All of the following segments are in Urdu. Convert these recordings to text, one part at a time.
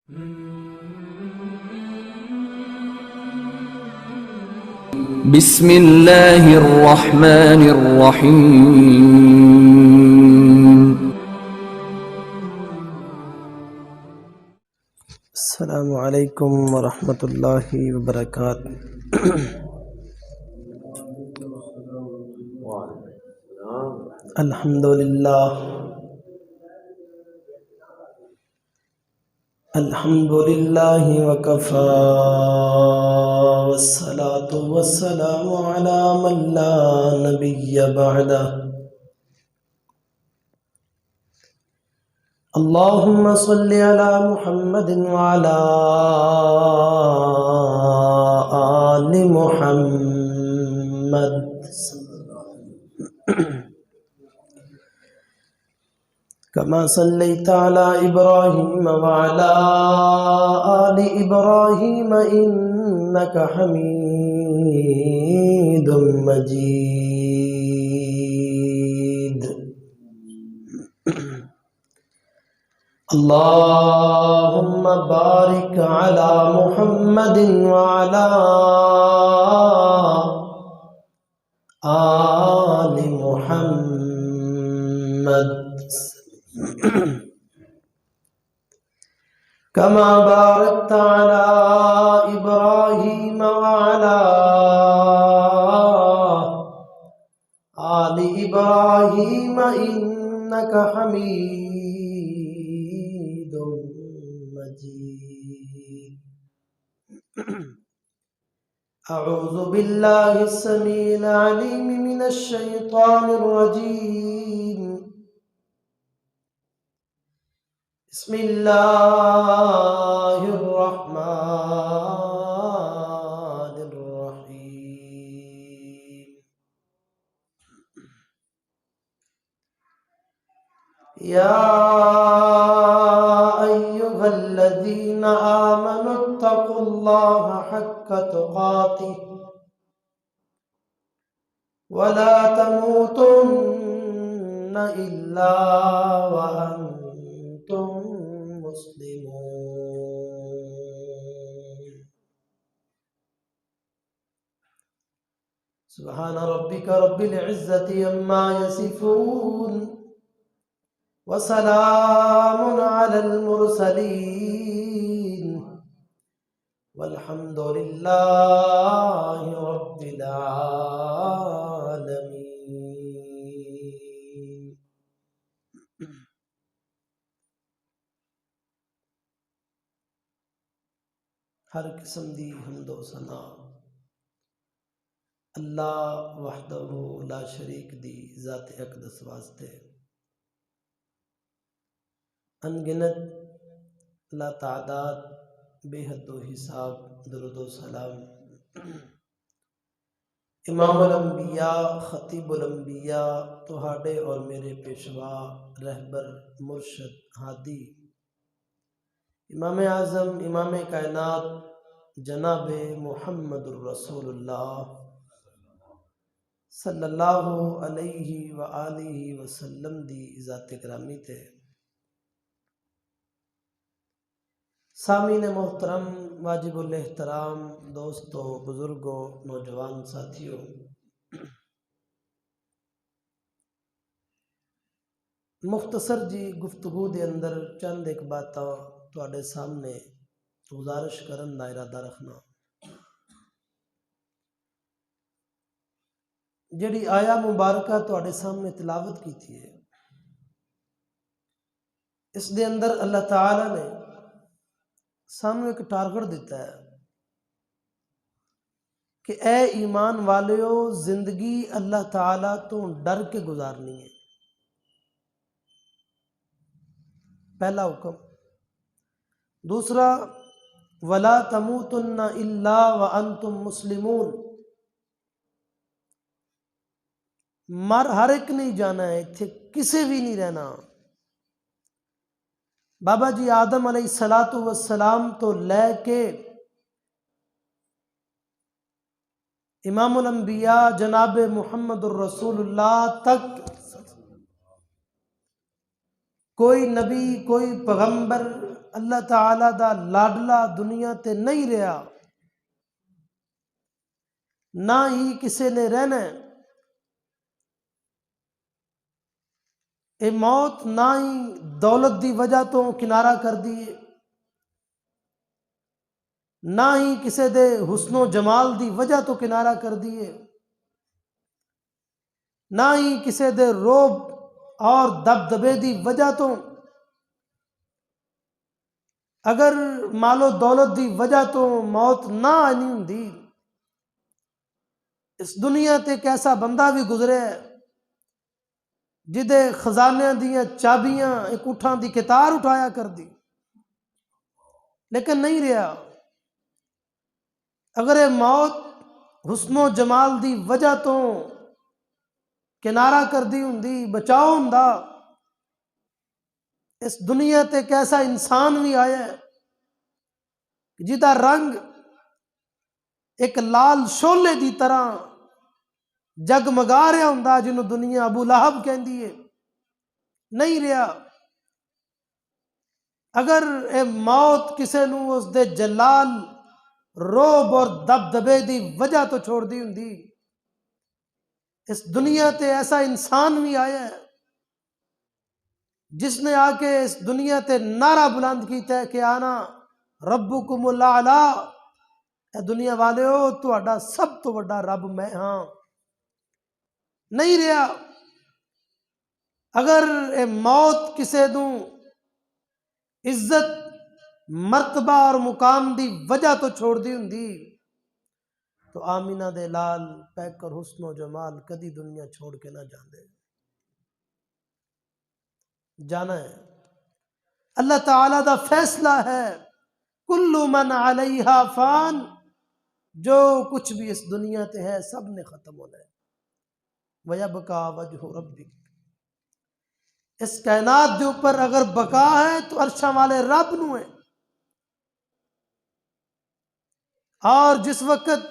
بسم اللہ الرحمن الرحیم۔ السلام علیکم ورحمۃ اللہ وبرکاتہ۔ الحمدللہ وکفی والصلاة والسلام علی من لا نبی بعدہ۔ اللہم صل علی محمد وعلی آل محمد كما صليت على إبراهيم وعلى آل إبراهيم إنك حميد مجيد۔ اللهم بارك على محمد وعلى آل محمد كما باركت على إبراهيم وعلى آل إبراهيم إنك حميد مجيد۔ أعوذ بالله السميع العليم من الشيطان الرجيم۔ بسم اللہ الرحمن الرحیم۔ یا ایہا الذین آمنوا اتقوا اللہ حق تقاتہ ولا تموتن الا وانتم مسلمون۔ سبحان ربک رب العزة عما یصفون وسلام علی المرسلین والحمد للہ رب العالمین۔ ہر قسم دی حمد و ثنا اللہ وحدہ لا شریک دی ذات اقدس واسطے، انگنت لا تعداد بے حد و حساب درود و سلام امام الانبیاء خطیب الانبیاء تہاڈے اور میرے پیشوا رہبر مرشد ہادی امام اعظم امام کائنات جناب محمد الرسول اللہ صلی اللہ علیہ وآلہ وسلم دی ذات گرامی تے۔ سامعین محترم، واجب الاحترام دوستو، بزرگوں، نوجوان ساتھیوں، مختصر جی گفتگو دے اندر چند ایک باتاں تواڈے سامنے گزارش کرن دا ارادہ رکھنا۔ جڑی آیا مبارکہ تواڈے سامنے تلاوت کیتی ہے، اس دے اندر اللہ تعالی نے سانوں ایک ٹارگٹ دیتا ہے کہ اے ایمان والیو، زندگی اللہ تعالی تو ڈر کے گزارنی ہے، پہلا حکم۔ دوسرا، وَلَا تَمُوتُنَّ إِلَّا وَأَنْتُمْ مُسْلِمُونَ، مر ہر ایک نہیں جانا ہے، اتھے کسے بھی نہیں رہنا۔ بابا جی آدم علیہ السلام تو لے کے امام الانبیاء جناب محمد الرسول اللہ تک کوئی نبی، کوئی پیغمبر، اللہ تعالی دا لاڈلا دنیا تے نہیں رہا، نہ ہی کسے نے رہنا ہے۔ اے موت نہ ہی دولت دی وجہ تو کنارہ کر دیے، نہ ہی کسے دے حسن و جمال دی وجہ تو کنارہ کر دیے، نہ ہی کسے دے روب اور دبدبے دی وجہ تو، اگر مال و دولت دی وجہ تو موت نہ آنی ہوندی، اس دنیا تے ایک ایسا بندہ بھی گزرے ہے جدے خزانے دیاں چابیاں ایک اٹھاں دی کتار اٹھایا کر دی، لیکن نہیں رہا۔ اگر یہ موت حسن و جمال دی وجہ تو کنارہ کر دی ہوندی، بچاؤ ہوندا، اس دنیا تے ایک ایسا انسان بھی آیا ہے جدا رنگ ایک لال شولے دی طرح جگمگا رہا ہوندا، جنہوں دنیا ابو لہب کہندی ہے، نہیں رہا۔ اگر اے موت کسے نو اس دے جلال روب اور دبدبے دی وجہ تو چھوڑ دی ہوندی، اس دنیا تے ایسا انسان بھی آیا ہے جس نے آ کے اس دنیا تے نعرہ بلند کیتا ہے کہ آنا ربکم الاعلی، اے دنیا والےو تہاڈا سب تو بڑا رب میں ہاں، نہیں رہا۔ اگر اے موت کسے دوں عزت مرتبہ اور مقام دی وجہ تو چھوڑ دی ہوندی، تو آمینہ دے لال پیکر حسن و جمال کدی دنیا چھوڑ کے نہ جاندے، جانا ہے۔ اللہ تعالیٰ دا فیصلہ ہے کل من علیہا فان، جو کچھ بھی اس دنیا تے ہے سب نے ختم ہونا ہے۔ وَيَبْقَى وَجْهُ رَبِّكَ، اس کائنات دے اوپر اگر بقا ہے تو عرشاں والے رب نو ہے۔ اور جس وقت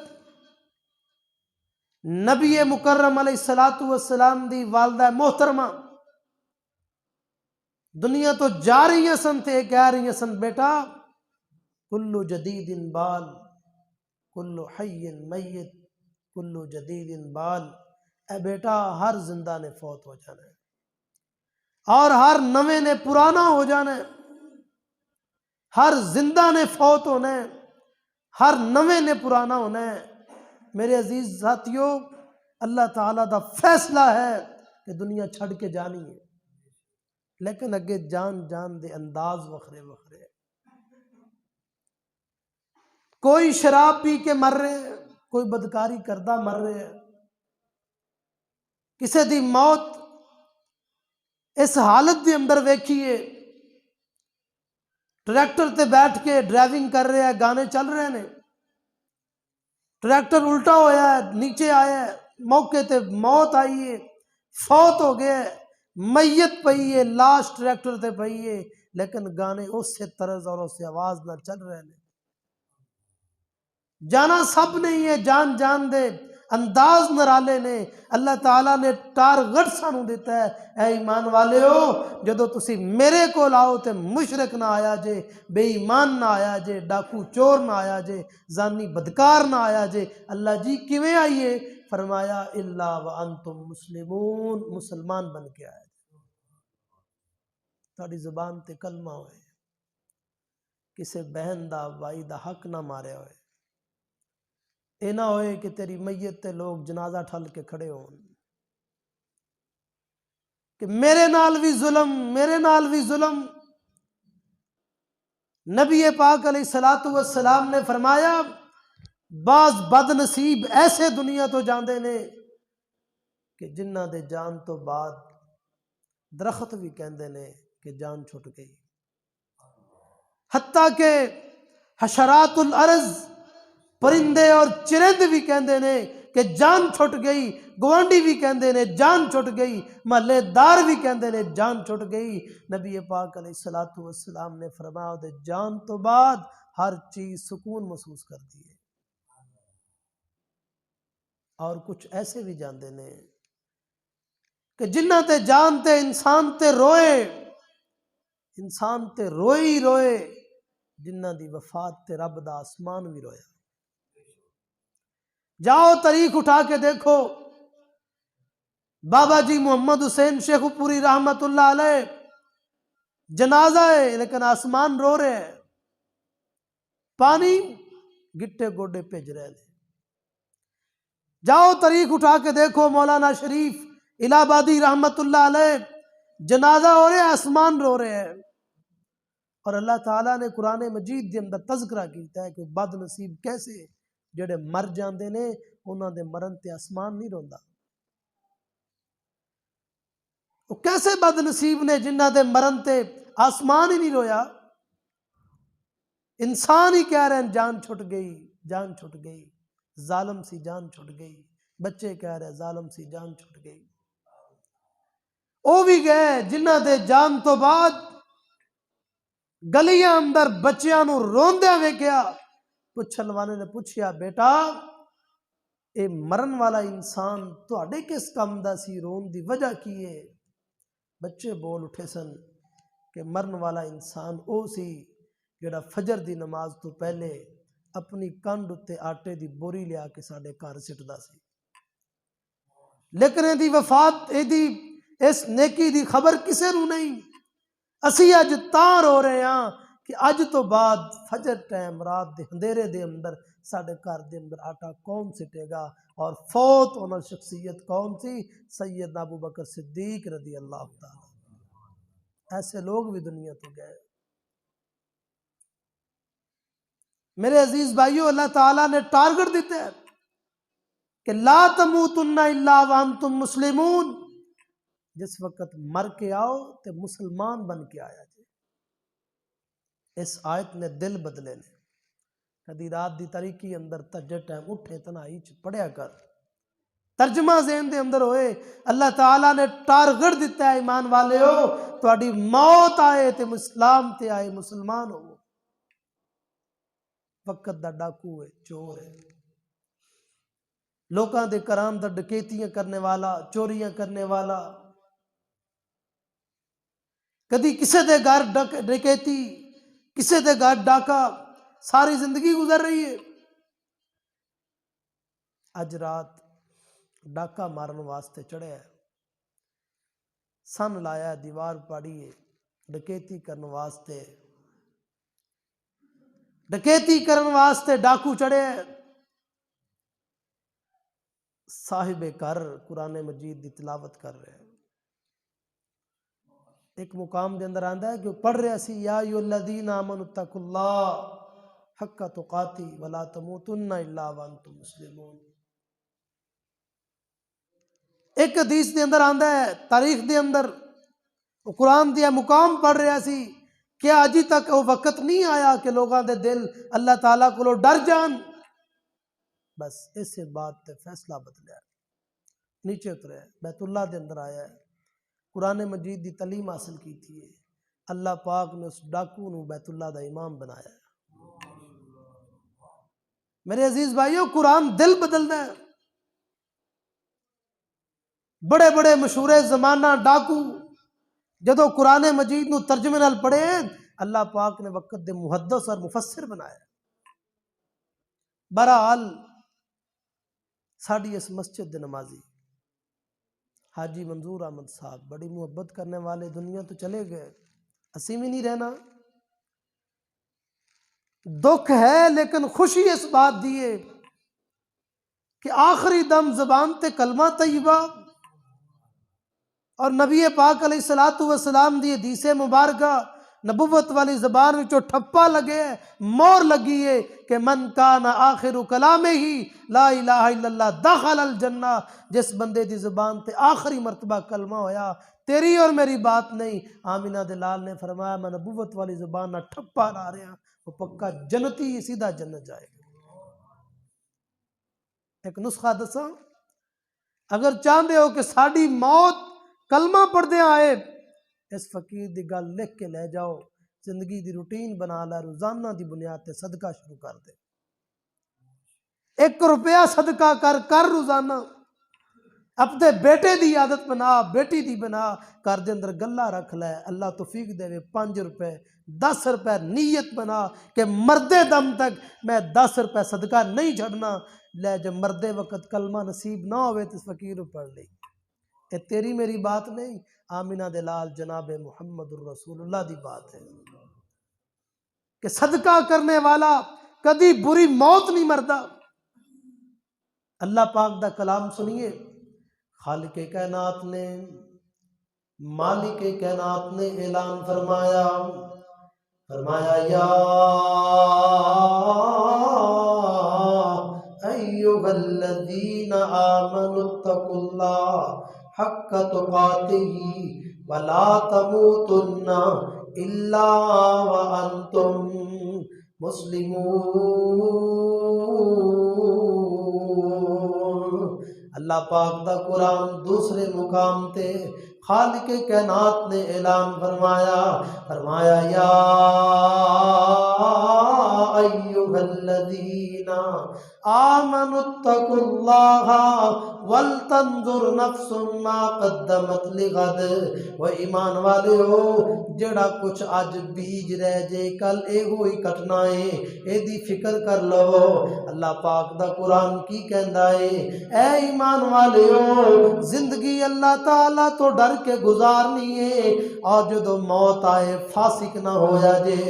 نبی مکرم علیہ السلام دی والدہ محترمہ دنیا تو جا رہی سن تے کہہ رہی سن بیٹا کلو جدید بال، کلو حی میت، کلو جدید بال، اے بیٹا ہر زندہ نے فوت ہو جانا ہے اور ہر نوے نے پرانا ہو جانا ہے، ہر زندہ نے فوت ہونا ہے، ہر نوے نے پرانا ہونا ہے۔ میرے عزیز ساتھیو، اللہ تعالیٰ دا فیصلہ ہے کہ دنیا چھڑ کے جانی ہے، لیکن اگے جان جان دے انداز وکھرے وکھرے ہیں۔ کوئی شراب پی کے مر رہے ہیں، کوئی بدکاری کردہ مر رہے ہیں، کسے دی موت اس حالت دے اندر ویکھیے ٹریکٹر تے بیٹھ کے ڈرائیونگ کر رہے ہیں، گانے چل رہے ہیں، ٹریکٹر الٹا ہویا ہے، نیچے آیا ہے، موقع تے موت آئی ہے، فوت ہو گیا ہے، میت پئی ہے، لاش ٹریکٹر تے پئی ہے، لیکن گانے اس سے طرز اور اس سے آواز نہ چل رہے ہیں۔ جانا سب نہیں ہے، جان جان دے انداز نرالے نے۔ اللہ تعالیٰ نے ٹارگٹ سانو دیتا ہے، اے ایمان والے ہو جدو تسی میرے کو لاؤ تے مشرک نہ آیا جے، بے ایمان نہ آیا جے، ڈاکو چور نہ آیا جے، زانی بدکار نہ آیا جے۔ اللہ جی کیویں آئیے؟ فرمایا الا وانتم مسلمون، مسلمان بن کے آئے، تھوڑی زبان تے کلمہ ہوئے، کسے بہن دا بھائی دا حق نہ مارے ہوئے، اے نہ ہوئے کہ تیری میت تے لوگ جنازہ ٹھل کے کھڑے ہون کہ میرے نال بھی ظلم، میرے نال بھی ظلم۔ نبی پاک علیہ السلام نے فرمایا بعض بد نصیب ایسے دنیا تو جاندے نے کہ جنہ دے جان تو بعد درخت بھی کہندے نے کہ جان چھٹ گئی، حتیٰ کہ حشرات الارض پرندے اور چرند بھی کہندے نے کہ جان چھٹ گئی، گوانڈی بھی کہندے نے جان چھٹ گئی، محلے دار بھی کہندے نے جان چھٹ گئی۔ نبی پاک علیہ السلام نے فرمایا دے جان تو بعد ہر چیز سکون محسوس کر دی ہے۔ اور کچھ ایسے بھی جاندے نے کہ جنہ تے جان تے انسان تے روئے، انسان تے روئے ہی روئے جنہ دی وفات تے رب دا آسمان بھی رویا۔ جاؤ تاریخ اٹھا کے دیکھو، بابا جی محمد حسین شیخو پوری رحمت اللہ علیہ جنازہ ہے لیکن آسمان رو رہے ہیں، پانی گٹے گوڈے بھیج رہے ہیں۔ جاؤ تاریخ اٹھا کے دیکھو، مولانا شریف الہ آبادی رحمت اللہ علیہ جنازہ ہو رہے ہیں، آسمان رو رہے ہیں۔ اور اللہ تعالیٰ نے قرآن مجید دے اندر تذکرہ کیتا ہے کہ بد نصیب کیسے جڑے مر جاندے نے انہاں دے مرن تے آسمان نہیں روندا۔ وہ کیسے بد نصیب نے جنہ دے مرن تے آسمان ہی نہیں رویا۔ انسان ہی کہہ رہے ہیں جان چھٹ گئی، جان چھٹ گئی، ظالم سی جان چھٹ گئی، بچے کہہ رہے ہیں ظالم سی جان چھٹ گئی۔ وہ بھی گئے جنہ دے جان تو بعد گلیاں اندر بچیاں نو روندے ویکھیا، پچھن والے نے پوچھیا بیٹا اے مرن والا انسان تواڈے کس کم دا سی، رون دی وجہ کی ہے؟ بچے بول اٹھے سن کہ مرن والا انسان او سی جڑا فجر دی نماز تو پہلے اپنی کنڈ اتے آٹے دی بوری لیا کے ساڈے گھر سٹدا سی، لیکن دی وفات دی اس نیکی دی خبر کسے نو نہیں۔ اسی اج تاں رو رہے ہاں کہ اج تو بعد فجر ٹائم رات دے اندھیرے دے اندر ساڈے گھر دے اندر آٹا کون سٹے گا، اور فوت ہونا شخصیت کون سی؟ سیدنا ابو بکر صدیق رضی اللہ تعالیٰ۔ ایسے لوگ بھی دنیا تو گئے۔ میرے عزیز بھائیو، اللہ تعالیٰ نے ٹارگٹ دیتے ہیں کہ لا تموتن الا وانتم مسلمون، جس وقت مر کے آؤ تے مسلمان بن کے آیا جی۔ اس آیت نے دل بدلے نے۔ کدی رات دی تاریکی اندر تہجد ٹائم اٹھے تنہائی چ پڑھیا کر، ترجمہ ذہن دے اندر ہوئے۔ اللہ تعالیٰ نے ٹارگٹ دیتا ہے ایمان والے ہو تہاڈی موت آئے تے اسلام تے آئے مسلمان ہو۔ وقت دا ڈاکو ہے، چور ہے، لوکاں دے کرام دا ڈکیتیاں کرنے والا، چوریاں کرنے والا، کدی کسے دے گھر ڈکیتی، کسے دے گھر ڈاکا، ساری زندگی گزر رہی ہے۔ اج رات ڈاکا مارن واسطے چڑھے ہے، سن لایا دیوار پاڑی ہے، ڈکیتی کرن واسطے ڈاکو چڑھے ہے۔ صاحب گھر قرآن مجید دی تلاوت کر رہے ہیں۔ ایک مقام دے اندر آندا ہے کہ پڑھ رہے سی یا ایھا الذین آمنوا اتقوا اللہ حق تقاتی ولا تموتن الا وانتم مسلمون۔ ایک حدیث دے اندر آندا ہے، تاریخ دے اندر قرآن دیا مقام پڑھ رہا سی کہ اجی تک وہ وقت نہیں آیا کہ لوگاں دے دل اللہ تعالیٰ کو ڈر جان۔ بس اس سے بات تے فیصلہ بدلیا، نیچے اترے بیت اللہ دے اندر آیا ہے، قرآن مجید دی تعلیم حاصل کی تھی ہے، اللہ پاک نے اس ڈاکو نو بیت اللہ دا امام بنایا ہے۔ میرے عزیز بھائیو، قرآن دل بدلدا ہے۔ بڑے بڑے مشہور زمانہ ڈاکو جدو قرآن مجید نو ترجمے نال پڑھے، اللہ پاک نے وقت دے محدث اور مفسر بنایا۔ بہرحال ساڈی اس مسجد دے نمازی حاجی منظور احمد صاحب بڑی محبت کرنے والے دنیا تو چلے گئے، اسی بھی نہیں رہنا۔ دکھ ہے لیکن خوشی اس بات دی ہے کہ آخری دم زبان تے کلمہ طیبہ اور نبی پاک علیہ الصلوۃ والسلام دی حدیث مبارکہ نبوت والی زبان وچوں ٹھپا لگے، مور لگی ہے کہ من کان آخر کلامہ ہی لا الہ الا اللہ دخل الجنہ۔ جس بندے دی زبان تے آخری مرتبہ کلمہ ہویا، تیری اور میری بات نہیں، آمینہ دلال نے فرمایا میں نبوت والی زبان نہ ٹھپا لا رہا، وہ پکا جنتی سیدھا جنت جائے گا۔ ایک نسخہ دساں، اگر چاہتے ہو کہ ساڈی موت کلمہ پڑھدے آئے، اس فقیر دی گل لکھ کے لے جاؤ، زندگی دی روٹین بنا لے، روزانہ دی بنیاد تے صدقہ شروع کر دے، 1 روپیہ صدقہ کر روزانہ، اپنے بیٹے دی عادت بنا، بیٹی دی بنا، گھر دے اندر گلا رکھ لے، اللہ توفیق دے 5 روپے 10 روپے نیت بنا کہ مردے دم تک میں 10 روپے صدقہ نہیں چھڑنا، لے جب مردے وقت کلمہ نصیب نہ ہوئے تو اس فقیر کو پڑھ لے۔ یہ تیری میری بات نہیں، آمینہ دلال جناب محمد الرسول اللہ دی بات ہے کہ صدقہ کرنے والا کبھی بری موت نہیں مردا۔ اللہ پاک دا کلام سنیے، خالق کائنات نے، مالک کائنات نے اعلان فرمایا، یا ایھا الذین آمنوا اتقوا اللہ حق تقاتہ ولا تموتن الا وانتم مسلمون۔ اللہ پاک دا قرآن دوسرے مقام تے خالق کائنات نے اعلان فرمایا یا ایھا الذین آمنوا اتقوا اللہ ولتنظر نفس ما قدمت لغد۔ و ایمان والے ہو، جڑا کچھ اج بیج رہ جے کل اے ہوئی کٹنا ہے، اے دی فکر کر لو۔ اللہ پاک دا قرآن کی کہندا ہے، اے ایمان والے ہو، زندگی اللہ تعالیٰ تو ڈر کے گزارنی ہے، اور جدو موت آئے فاسق نہ ہویا جے،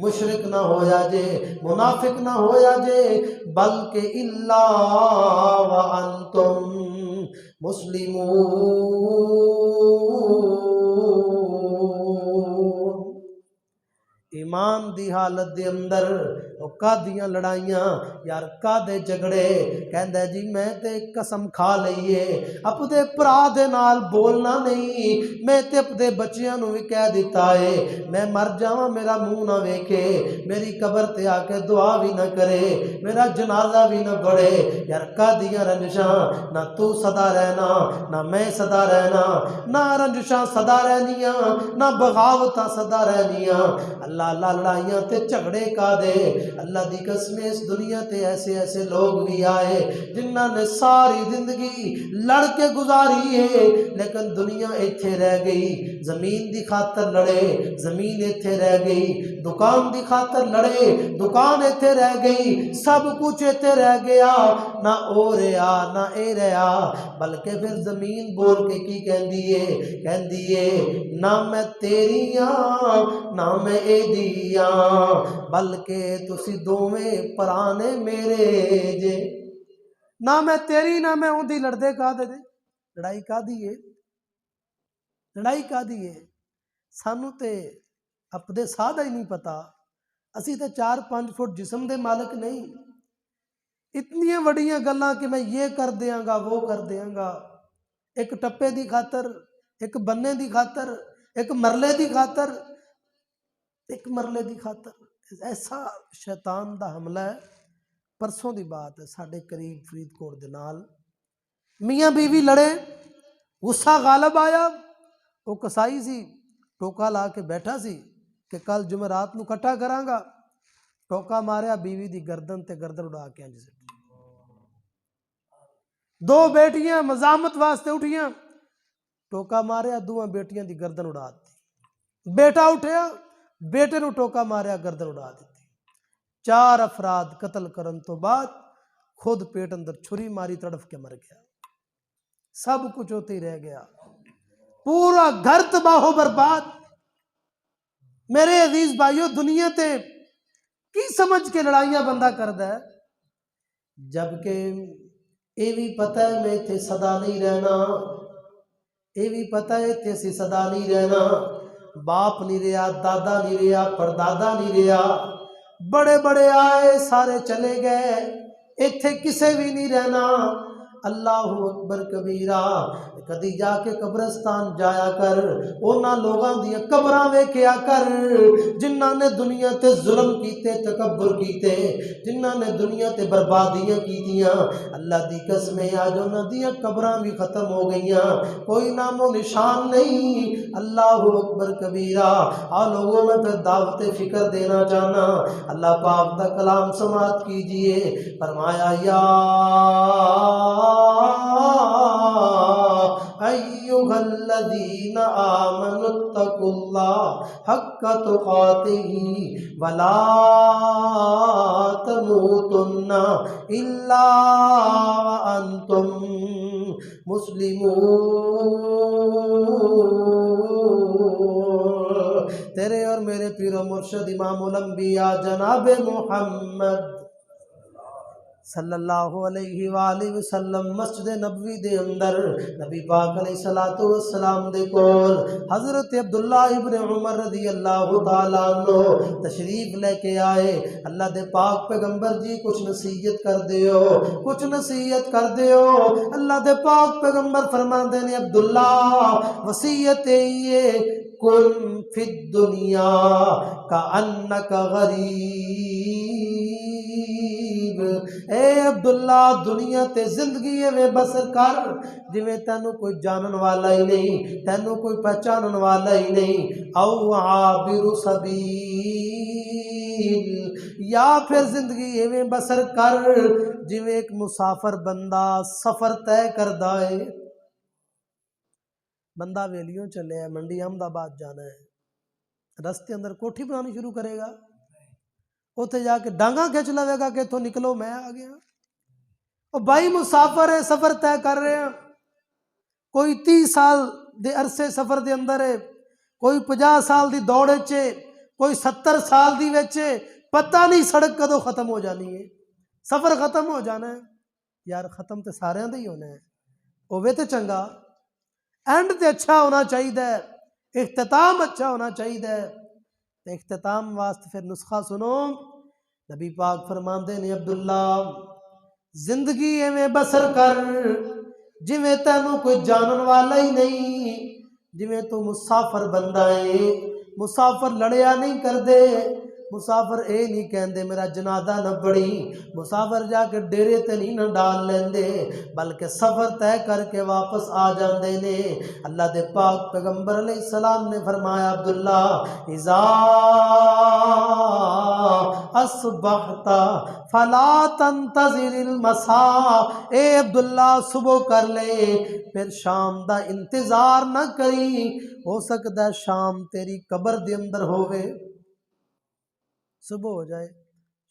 مشرک نہ ہویا جے، منافق نہ ہویا جے، بلکہ الا وانتم مسلمون۔ ایمان دی حالت دے اندر کادیاں لڑائیاں یار کادے جھگڑے، کہندا جی میں تے قسم کھا لئیے اپنے پرا دے نال بولنا نہیں، میں تے اپنے بچیاں نو بھی کہہ دیتا ہے میں مر جاواں میرا منہ نہ ویکھے، میری قبر تے آ کے دعا بھی نہ کرے، میرا جنازہ بھی نہ پڑھے۔ یار کادیاں رنجشاں نہ تو صدا رہنا نہ میں صدا رہنا، نہ رنجشاں صدا رہنیاں نہ بغاوتاں صدا رہنیاں۔ اللہ لڑائیاں تے جھگڑے کا دے، اللہ دی قسم اس دنیا تے ایسے ایسے لوگ بھی آئے جنہاں نے ساری زندگی لڑ کے گزاری ہے، لیکن دنیا ایتھے رہ گئی، زمین دی خاطر لڑے زمین ایتھے رہ گئی، دکان دی خاطر لڑے دکان ایتھے رہ گئی، سب کچھ ایتھے رہ گیا، نہ او رہا نہ اے رہا، بلکہ پھر زمین بول کے کی کہندی ہے نہ میں تیری ہاں نہ میں اے دیا، بلکہ تسی دوویں پرانے میرے جے، نہ میں تیری نہ میں اون دی لڑدے کا دے۔ لڑائی کا دیئے، لڑائی کا دیئے، سانو تے اپنے ساہ دا ہی نہیں پتا، اسی تے 4-5 فٹ جسم دے مالک نہیں، اتنی وڈیاں گلاں کہ میں یہ کر دیاں گا وہ کر دیاں گا، ایک ٹپے دی خاطر، ایک بننے دی خاطر، ایک مرلے دی خاطر، ایک مرلے دی خاطر، ایسا شیطان دا حملہ ہے۔ پرسوں دی بات ہے، ساڑھے قریب فرید کوٹ دے نال میاں بیوی لڑے، غصہ غالب آیا، وہ کسائی سی ٹوکا لا کے بیٹھا سی کہ کل جمعرات نو کٹھا کراں گا، ٹوکا ماریا بیوی دی گردن تے گردن اڑا کے انج سٹی۔ 2 بیٹیاں مزاحمت واسطے اٹھیاں، ٹوکا ماریا، 2 بیٹیاں دی گردن اڑا دی، بیٹا اٹھیا بیٹے نو ٹوکا ماریا گردن اڑا دیتی۔ 4 افراد قتل کرن تو بعد خود پیٹ اندر چھری ماری تڑف کے مر گیا، سب کچھ ہوتے ہی رہ گیا، پورا گھر تباہ و برباد۔ میرے عزیز بھائیو، دنیا تے کی سمجھ کے لڑائیاں بندہ کردا ہے، جبکہ اے بھی پتہ ہے میں تے صدا نہیں رہنا، اے بھی پتہ ہے تے سی صدا نہیں رہنا، باپ نہیں رہا، دادا نہیں رہا، پردادا نہیں رہا، بڑے بڑے آئے سارے چلے گئے، ایتھے کسے بھی نہیں رہنا۔ اللہ اکبر کبیرہ، کدی جا کے قبرستان جایا کر، اونا لوگاں دیا قبراں ویکھیا کر جنہاں نے دنیا تے ظلم کیتے، تکبر کیتے، جنہاں نے دنیا تے بربادیاں کیتیاں، اللہ دی قسم آج انہاں دیا قبراں بھی ختم ہو گئیاں، کوئی نام و نشان نہیں۔ اللہ اکبر کبیرہ۔ آ لوگوں میں پھر دعوت فکر دینا چاہنا، اللہ پاک دا کلام سماعت کیجئے، فرمایا یا ایھا الذین آمنوا اتقوا اللہ حق تقاتہ ولا تموتن الا وانتم مسلمون۔ تیرے اور میرے پیر و مرشد امام الانبیاء جناب محمد صلی اللہ علیہ وآلہ وسلم مسجد نبوی دے اندر نبی پاک علیہ السلام دے کول حضرت عبداللہ ابن عمر رضی اللہ تعالیٰ عنہ تشریف لے کے آئے۔ اللہ دے پاک پیغمبر جی کچھ نصیحت کر دیو، کچھ نصیحت کر دیو۔ اللہ دے پاک پیغمبر فرماندے نے عبداللہ وصیت یہ کن فی الدنیا کأنک غریب، اے عبداللہ دنیا تے زندگی میں بسر کر جویں تینوں کوئی جانن والا ہی نہیں، تینوں کوئی پہچانن والا ہی نہیں، او عابر سبیل، یا پھر زندگی میں بسر کر جویں ایک مسافر بندہ سفر طے کردا ہے۔ بندہ ویلیوں چلے ہے، منڈی احمد آباد جانا ہے، رستے اندر کوٹھی بنانی شروع کرے گا، اتنے جا کے ڈانگاں کھچ لوے گا کہ تو نکلو میں آ گیا۔ اور بھائی مسافر ہے، سفر طے کر رہے ہیں، کوئی 30 سال دے عرصے سفر دے اندر ہے، کوئی 50 سال دی دوڑے چے، کوئی 70 سال دی ویچے، پتہ نہیں سڑک کدو ختم ہو جانی ہے، سفر ختم ہو جانا ہے۔ یار ختم تے سارے دے ہی ہونا ہے، ہوے تے چنگا، اینڈ تے اچھا ہونا چاہیے، اختتام اچھا ہونا چاہیے۔ اختتام واسطے پھر نسخہ سنو، نبی پاک فرماندے نے عبداللہ زندگی ایویں بسر کر جویں تینوں کوئی جانن والا ہی نہیں، جویں تو مسافر بندہ ہے۔ مسافر لڑیا نہیں کر دے، مسافر اے نہیں کہندے میرا جنازہ نہ پڑھی، مسافر جا کے ڈیرے تے نہیں نہ ڈال لیندے، بلکہ سفر طے کر کے واپس آ جاندے نے۔ اللہ دے پاک پیغمبر علیہ السلام نے فرمایا عبداللہ اذا اصبحت فلا تنتظر المساء، اے عبداللہ صبح کر لے پھر شام دا انتظار نہ کری، ہو سکتا ہے شام تیری قبر دے اندر ہوئے۔ صبح ہو جائے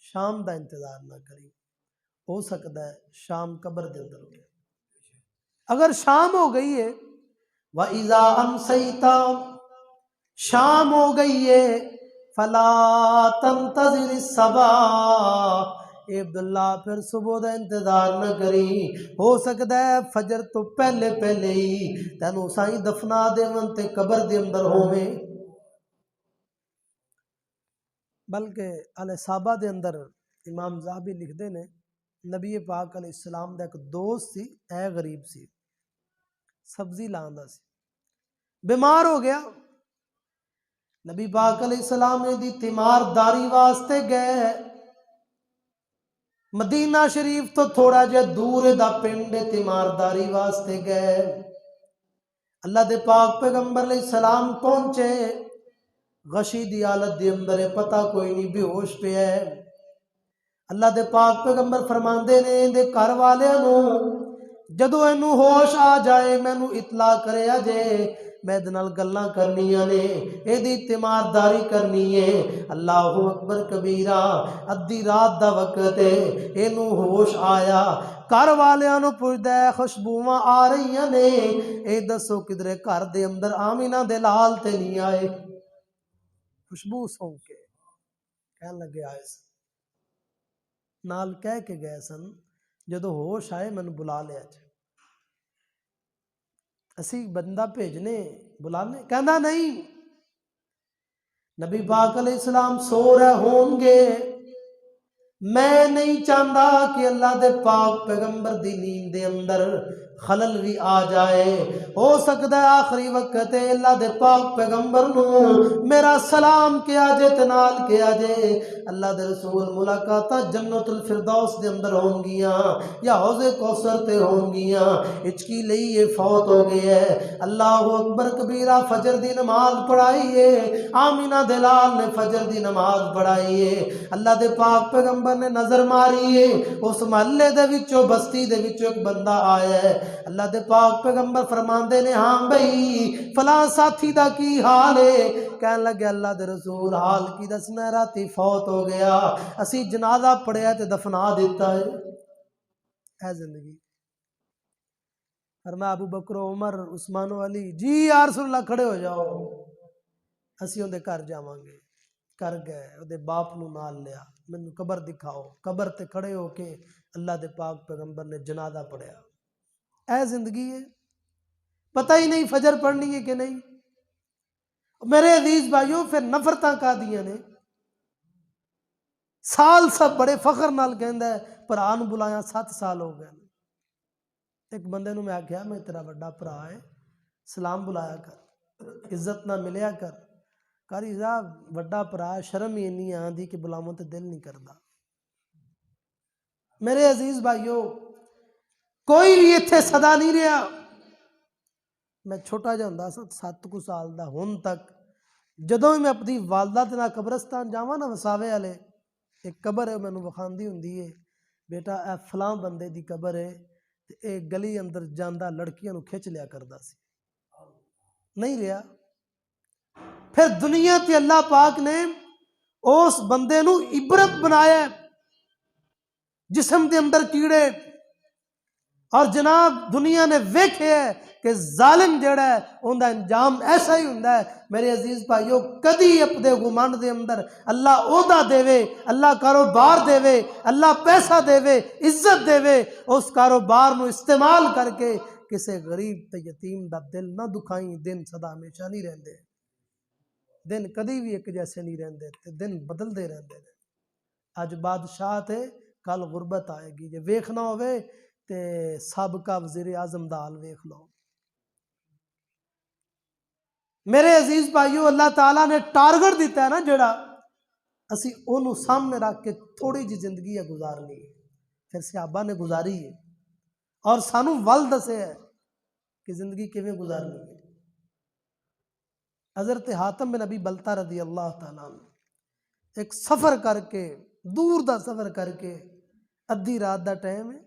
شام دا انتظار نہ کری، ہو سکتا ہے شام قبر دے اندر ہو جائے۔ اگر شام ہو گئی ہے وَإِذَا أَمْسَيْتَ، شام ہو گئی ہے فَلَا تَنْتَظِرِ الصَّبَاحَ، اے عبداللہ پھر صبح دا انتظار نہ کری، ہو سکتا ہے فجر تو پہلے پہلے ہی تینوں سائیں دفنا دے تے قبر دے اندر ہوئے۔ بلکہ الاصابہ دے اندر امام ذہبی لکھتے ہیں نبی پاک علیہ السلام دا ایک دوست سی، اے غریب سی، سبزی لاندا سی، بیمار ہو گیا۔ نبی پاک علیہ السلام دی تیمار داری واسطے گئے، مدینہ شریف تو تھوڑا جا دور دا پنڈ تیمار داری واسطے گئے۔ اللہ دے پاک پیغمبر علیہ السلام پہنچے، غشی دی حالت دے اندر پتہ کوئی نہیں، بے ہوش پہ ہے۔ اللہ دے پاک پیغمبر فرماندے نے دے گھر والے نو جدو اینو ہوش آ جائے مینو اطلاع کرے جے، میں دے نال گلاں کرنیاں نے، اے دی تیمارداری کرنی ہے۔ اللہ اکبر کبیرہ، ادھی رات دا وقت ہے، اینو ہوش آیا، گھر والیاں نو پوچھدا ہے خوشبوواں آ رہیاں نے، اے دسو کدھرے گھر دے اندر آمینہ دے لال تے نہیں آئے؟ خوشبو سونگ کے کہنے لگے آئے سن، نال کہہ کے گئے سن جدو ہوش آئے میں نے بلا لیا جائے، اسی بندہ بھیجنے بلانے، کہنا نہیں نبی پاک علیہ السلام سو رہے ہوں گے، میں نہیں چاہتا کہ اللہ دے پاک پیغمبر دی نیند دے اندر خلل بھی آ جائے، ہو سکتا ہے آخری وقت ہے اللہ دے پاک پیغمبر نو میرا سلام کیا جے تنال کیا جے، اللہ دے رسول ملاقاتہ جنت الفردوس دے اندر ہون گیاں یا حوض کوثر تے ہون گیاں، اچکی لئی یہ فوت ہو گئے ہے۔ اللہ اکبر کبیرہ، فجر دی نماز پڑھائی ہے، آمینہ دلال نے فجر دی نماز پڑھائی ہے، اللہ دے پاک پیغمبر نے نظر ماری ہے، اس محلے دے وچوں بستی دے وچوں ایک بندہ آیا ہے، اللہ دے پاک پیغمبر فرماندے نے ہاں بھئی فلاں ساتھی دا کی حال ہے؟ کہن لگے اللہ دے رسول حال کی دسنا، راتی فوت ہو گیا، اسی جنازہ پڑھیا تے دفنا دیتا ہے۔ اے زندگی فرمایا ابو بکر و عمر عثمان و علی جی یا رسول اللہ کھڑے ہو جاؤ، اسی اندے گھر جاواں گے۔ کر گئے، اودے باپ نو نال لیا، مینوں قبر دکھاؤ، قبر تے کھڑے ہو کے اللہ دے پاک پیغمبر نے جنازہ پڑھیا۔ اے زندگی ہے، پتہ ہی نہیں فجر پڑھنی ہے کہ نہیں۔ میرے عزیز بھائیوں پھر نفرتاں کا دیاں نے، سال سب بڑے فخر نال کہندا ہے بھرا نو بلایا 7 سال ہو گئے۔ ایک بندے نو میں آکھیا میں تیرا بڑا بھرا ہے، سلام بلایا کر، عزت نہ ملیا کر۔ قاری صاحب بڑا بھرا شرم ہی نہیں آندی کہ بلاواں تے دل نہیں کردا۔ میرے عزیز بھائیوں کوئی بھی اتھے صدا نہیں رہا۔ میں چھوٹا جا ہوندا سا 7 کو سال دا، ہن تک جدوں میں اپنی والدہ دے نال قبرستان جاواں نا وساوے والے، ایک قبر ہے مینوں وکھاندی ہوندی ہے، بیٹا اے فلاں بندے دی قبر ہے تے اے گلی اندر جاندا لڑکیاں نو کھچ لیا کردا سی۔ نہیں رہا۔ پھر دنیا تے اللہ پاک نے اس بندے نو عبرت بنایا ہے، جسم دے اندر کیڑے، اور جناب دنیا نے ویکھے ہے کہ ظالم جڑا ہے اوندا انجام ایسا ہی ہوندا ہے۔ میرے عزیز بھائیو کدی اپنے گمانڈ دے اندر اللہ عہدہ دے، اللہ کاروبار دے، اللہ پیسہ دے، عزت دے، اس کاروبار نو استعمال کر کے کسے غریب تے یتیم دا دل نہ دکھائیں۔ دن سدا ہمیشہ نہیں رہندے، دن کدی بھی ایک جیسے نہیں رہندے، تے دن بدلدے رہندے۔ اج بادشاہ تے کل غربت آئے گی، جے ویکھنا ہوئے تے سابقہ وزیر اعظم دا حال ویکھ لو۔ میرے عزیز بھائیو اللہ تعالیٰ نے ٹارگٹ دیتا ہے نا جڑا، اسی اونوں سامنے رکھ کے تھوڑی جی زندگی ہے گزارنی ہے۔ پھر صحابہ نے گزاری ہے اور سانوں ول دسے ہے کہ زندگی کیویں گزارنی ہے۔ حضرت حاتم بن ابی بلتہ رضی اللہ تعالیٰ عنہ ایک سفر کر کے، دور دا سفر کر کے، ادھی رات دا ٹائم ہے،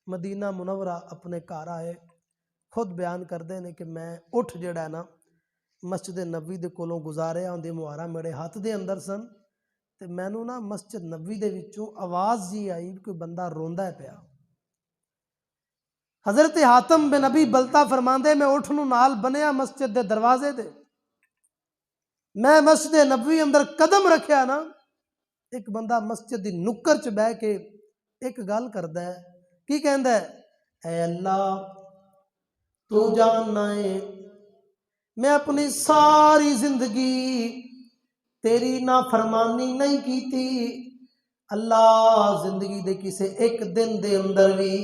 مدینہ منورہ اپنے گھر آئے، خود بیان کردے نے کہ میں اٹھ جڑا ہے نا مسجد نبوی دے کولوں گزاریا، اندے مہارا میرے ہاتھ دے اندر سن، تے مینوں نا مسجد نبوی دے وچوں آواز جی آئی کوئی بندہ روندا ہے پیا۔ حضرت حاتم بن ابی بلتہ فرماندے میں اٹھ نو نال بنیا مسجد دے دروازے دے، میں مسجد نبوی اندر قدم رکھیا نا، ایک بندہ مسجد دی نکر چ بہ کے ایک گل کردا ہے، کی کہندا ہے؟ اے اللہ تو جاننا ہے میں اپنی ساری زندگی تیری نافرمانی نہیں کیتی، اللہ زندگی دے کسے ایک دن دے اندر بھی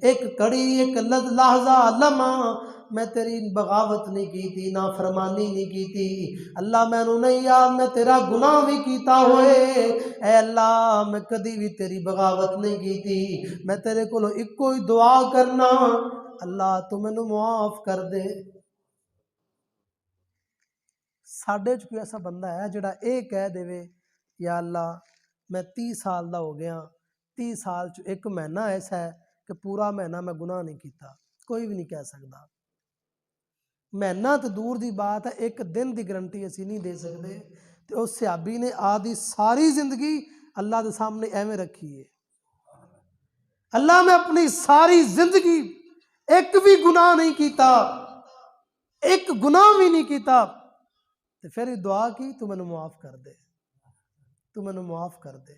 ایک کڑی ایک لحظہ لمحہ میں تیری بغاوت نہیں کیتی، نافرمانی نہیں کیتی۔ اللہ میں نو نہیں یاد میں تیرا گناہ بھی کیتا ہوئے، اے اللہ میں کدی بھی تیری بغاوت نہیں کیتی، میں تیرے کولو ایکو ہی دعا کرنا، اللہ تو میں نو معاف کر دے۔ ساڈے چ کوئی ایسا بندہ ہے جڑا اے کہہ دے یا اللہ میں 30 سال دا ہو گیا، 30 سال چ ایک مہینہ ایسا ہے کہ پورا مہینہ میں گناہ نہیں کیتا؟ کوئی بھی نہیں کہہ سکتا۔ مہینہ تو دور دی بات ہے، ایک دن دی گارنٹی اسی نہیں دے سکتے۔ تو اس صحابی نے آدھی ساری زندگی اللہ دے سامنے ایویں رکھی ہے، اللہ میں اپنی ساری زندگی ایک بھی گناہ نہیں کیتا، ایک گناہ بھی نہیں کیتا، تو پھر دعا کی تو مینوں معاف کر دے، تو مینوں معاف کر دے۔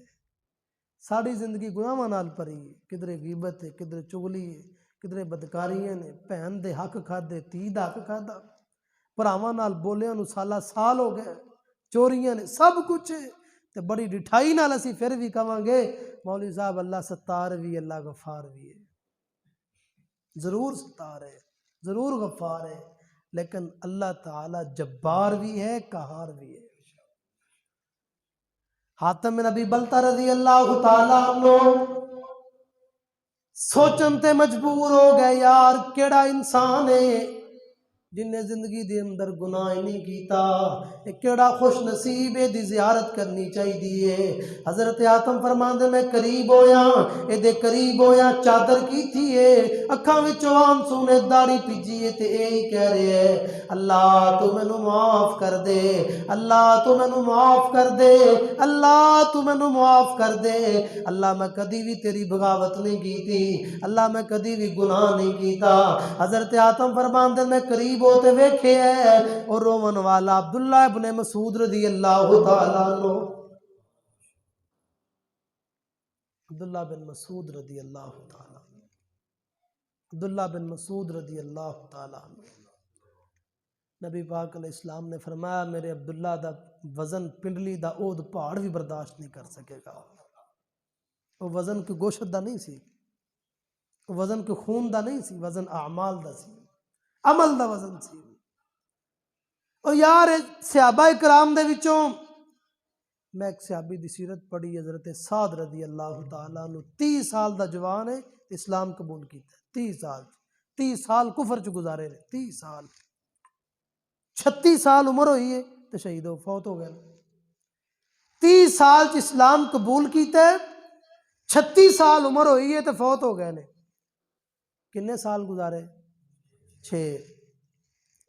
ساری زندگی گناہاں نال بھری ہے، کدھرے غیبت ہے، کدھرے چغلی ہے، کدھرے بدکاریاں نے، بہن دے حق کھادے، تھی دا حق کھادا، بھراواں نال بولیاں نو سالہ سال ہو گئے، چوریاں نے، سب کچھ ہے۔ تے بڑی ڈٹھائی نال اسی پھر بھی کہاں گے مولوی صاحب اللہ ستار بھی اللہ غفار بھی ہے، ضرور ستار ہے، ضرور غفار ہے، لیکن اللہ تعالی جبار بھی ہے، قہار بھی ہے۔ حاتم بن ابی بلتہ رضی اللہ تعالی عنہ سوچن تے مجبور ہو گئے، یار کیڑا انسان ہے جن زندگی دے اندر گناہ نہیں کیتا، ایک کیڑا خوش نصیب ہے دی زیارت کرنی چاہیے۔ حضرت آدم فرماندے میں قریب ہویا، اے دے قریب ہویا چادر کی تھی ہے، اکھاں وچوں آنسو نے داڑھی پجی ہے تے اے ہی کہہ رہے ہے اللہ تو مینوں معاف کر دے، اللہ تو مینوں معاف کر دے، اللہ تو مینوں معاف کر دے۔ اللہ میں کدی بھی تیری بغاوت نہیں کی تھی، اللہ میں کدی بھی گناہ نہیں کیتا۔ حضرت آدم فرماندے میں قریب ہوتے ویکھے ہے اور رومن والا عبداللہ ابن مسعود رضی اللہ تعالیٰ عنہ، عبداللہ بن مسعود رضی اللہ تعالیٰ عنہ، عبداللہ بن مسعود رضی اللہ تعالیٰ عنہ، نبی پاک علیہ السلام نے فرمایا میرے عبداللہ دا وزن پنڈلی دا اود پہاڑ بھی برداشت نہیں کر سکے گا۔ وہ وزن کی گوشت دا نہیں سی، وزن کے خون دا نہیں سی، وزن اعمال دا سی، عمل دا وزن سی۔ اور یار صحابہ کرام دے وچوں میں ایک صحابی دی سیرت پڑھی، حضرت سعد رضی اللہ تعالیٰ عنہ 30 سال دا جوان ہے، اسلام قبول کیتا ہے، 30 سال کفر چ گزارے رہے، 30 سال، 36 سال عمر ہوئی ہے تو شہید ہو فوت ہو گئے۔ 30 سال چ اسلام قبول کیتا ہے، 36 سال عمر ہوئی ہے تو فوت ہو گئے نے۔ کنے سال گزارے؟ 6۔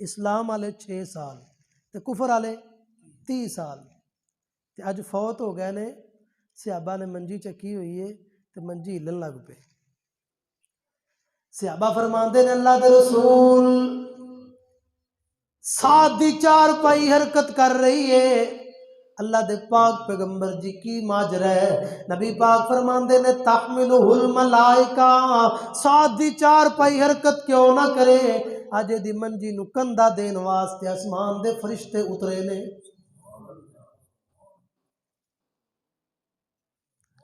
اسلام والے 6 سال تے کفر والے 30 سال تے اج فوت ہو گئے نے۔ صحابہ نے منجی چکی ہوئی ہے تے منجی ہلن لگ پے۔ صحابہ فرماندے نے اللہ دے رسول ساتھ دی 4 پائی حرکت کر رہی ہے، اللہ دے پاک پیغمبر جی کی ماجرا ہے؟ نبی پاک فرماندے نے تحملہ الملائکہ، ساتھ دی 4 پائی حرکت کیوں نہ کرے؟ اج دی منجی نو کندھا دین واسطے آسمان دے فرشتے اترے نے۔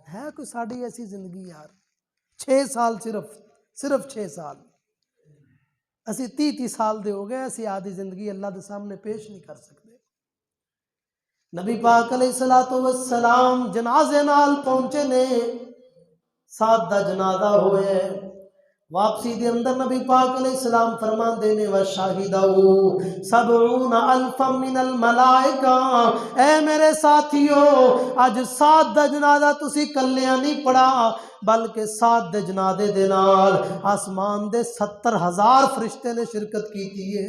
ہے کوئی ساڑی ایسی زندگی یار؟ 6 سال صرف 6 سال، اسی 30 سال دے ہو گئے، اسی آدھی زندگی اللہ دے سامنے پیش نہیں کر سکتے۔ نبی پاک علیہ السلام جنازے نال پہنچے نے، ساتھ دا جنازہ ہوئے، واپسی دے اندر نبی پاک علیہ السلام فرماندے نے وَشَاهِدَهُ 70,000 من الملائکہ، اے میرے ساتھیو اج ساتھ دا جنازہ تسی کلیاں نہیں پڑھا بلکہ ساتھ دے جنازے دے نال آسمان دے 70,000 فرشتے نے شرکت کی تھی ہے۔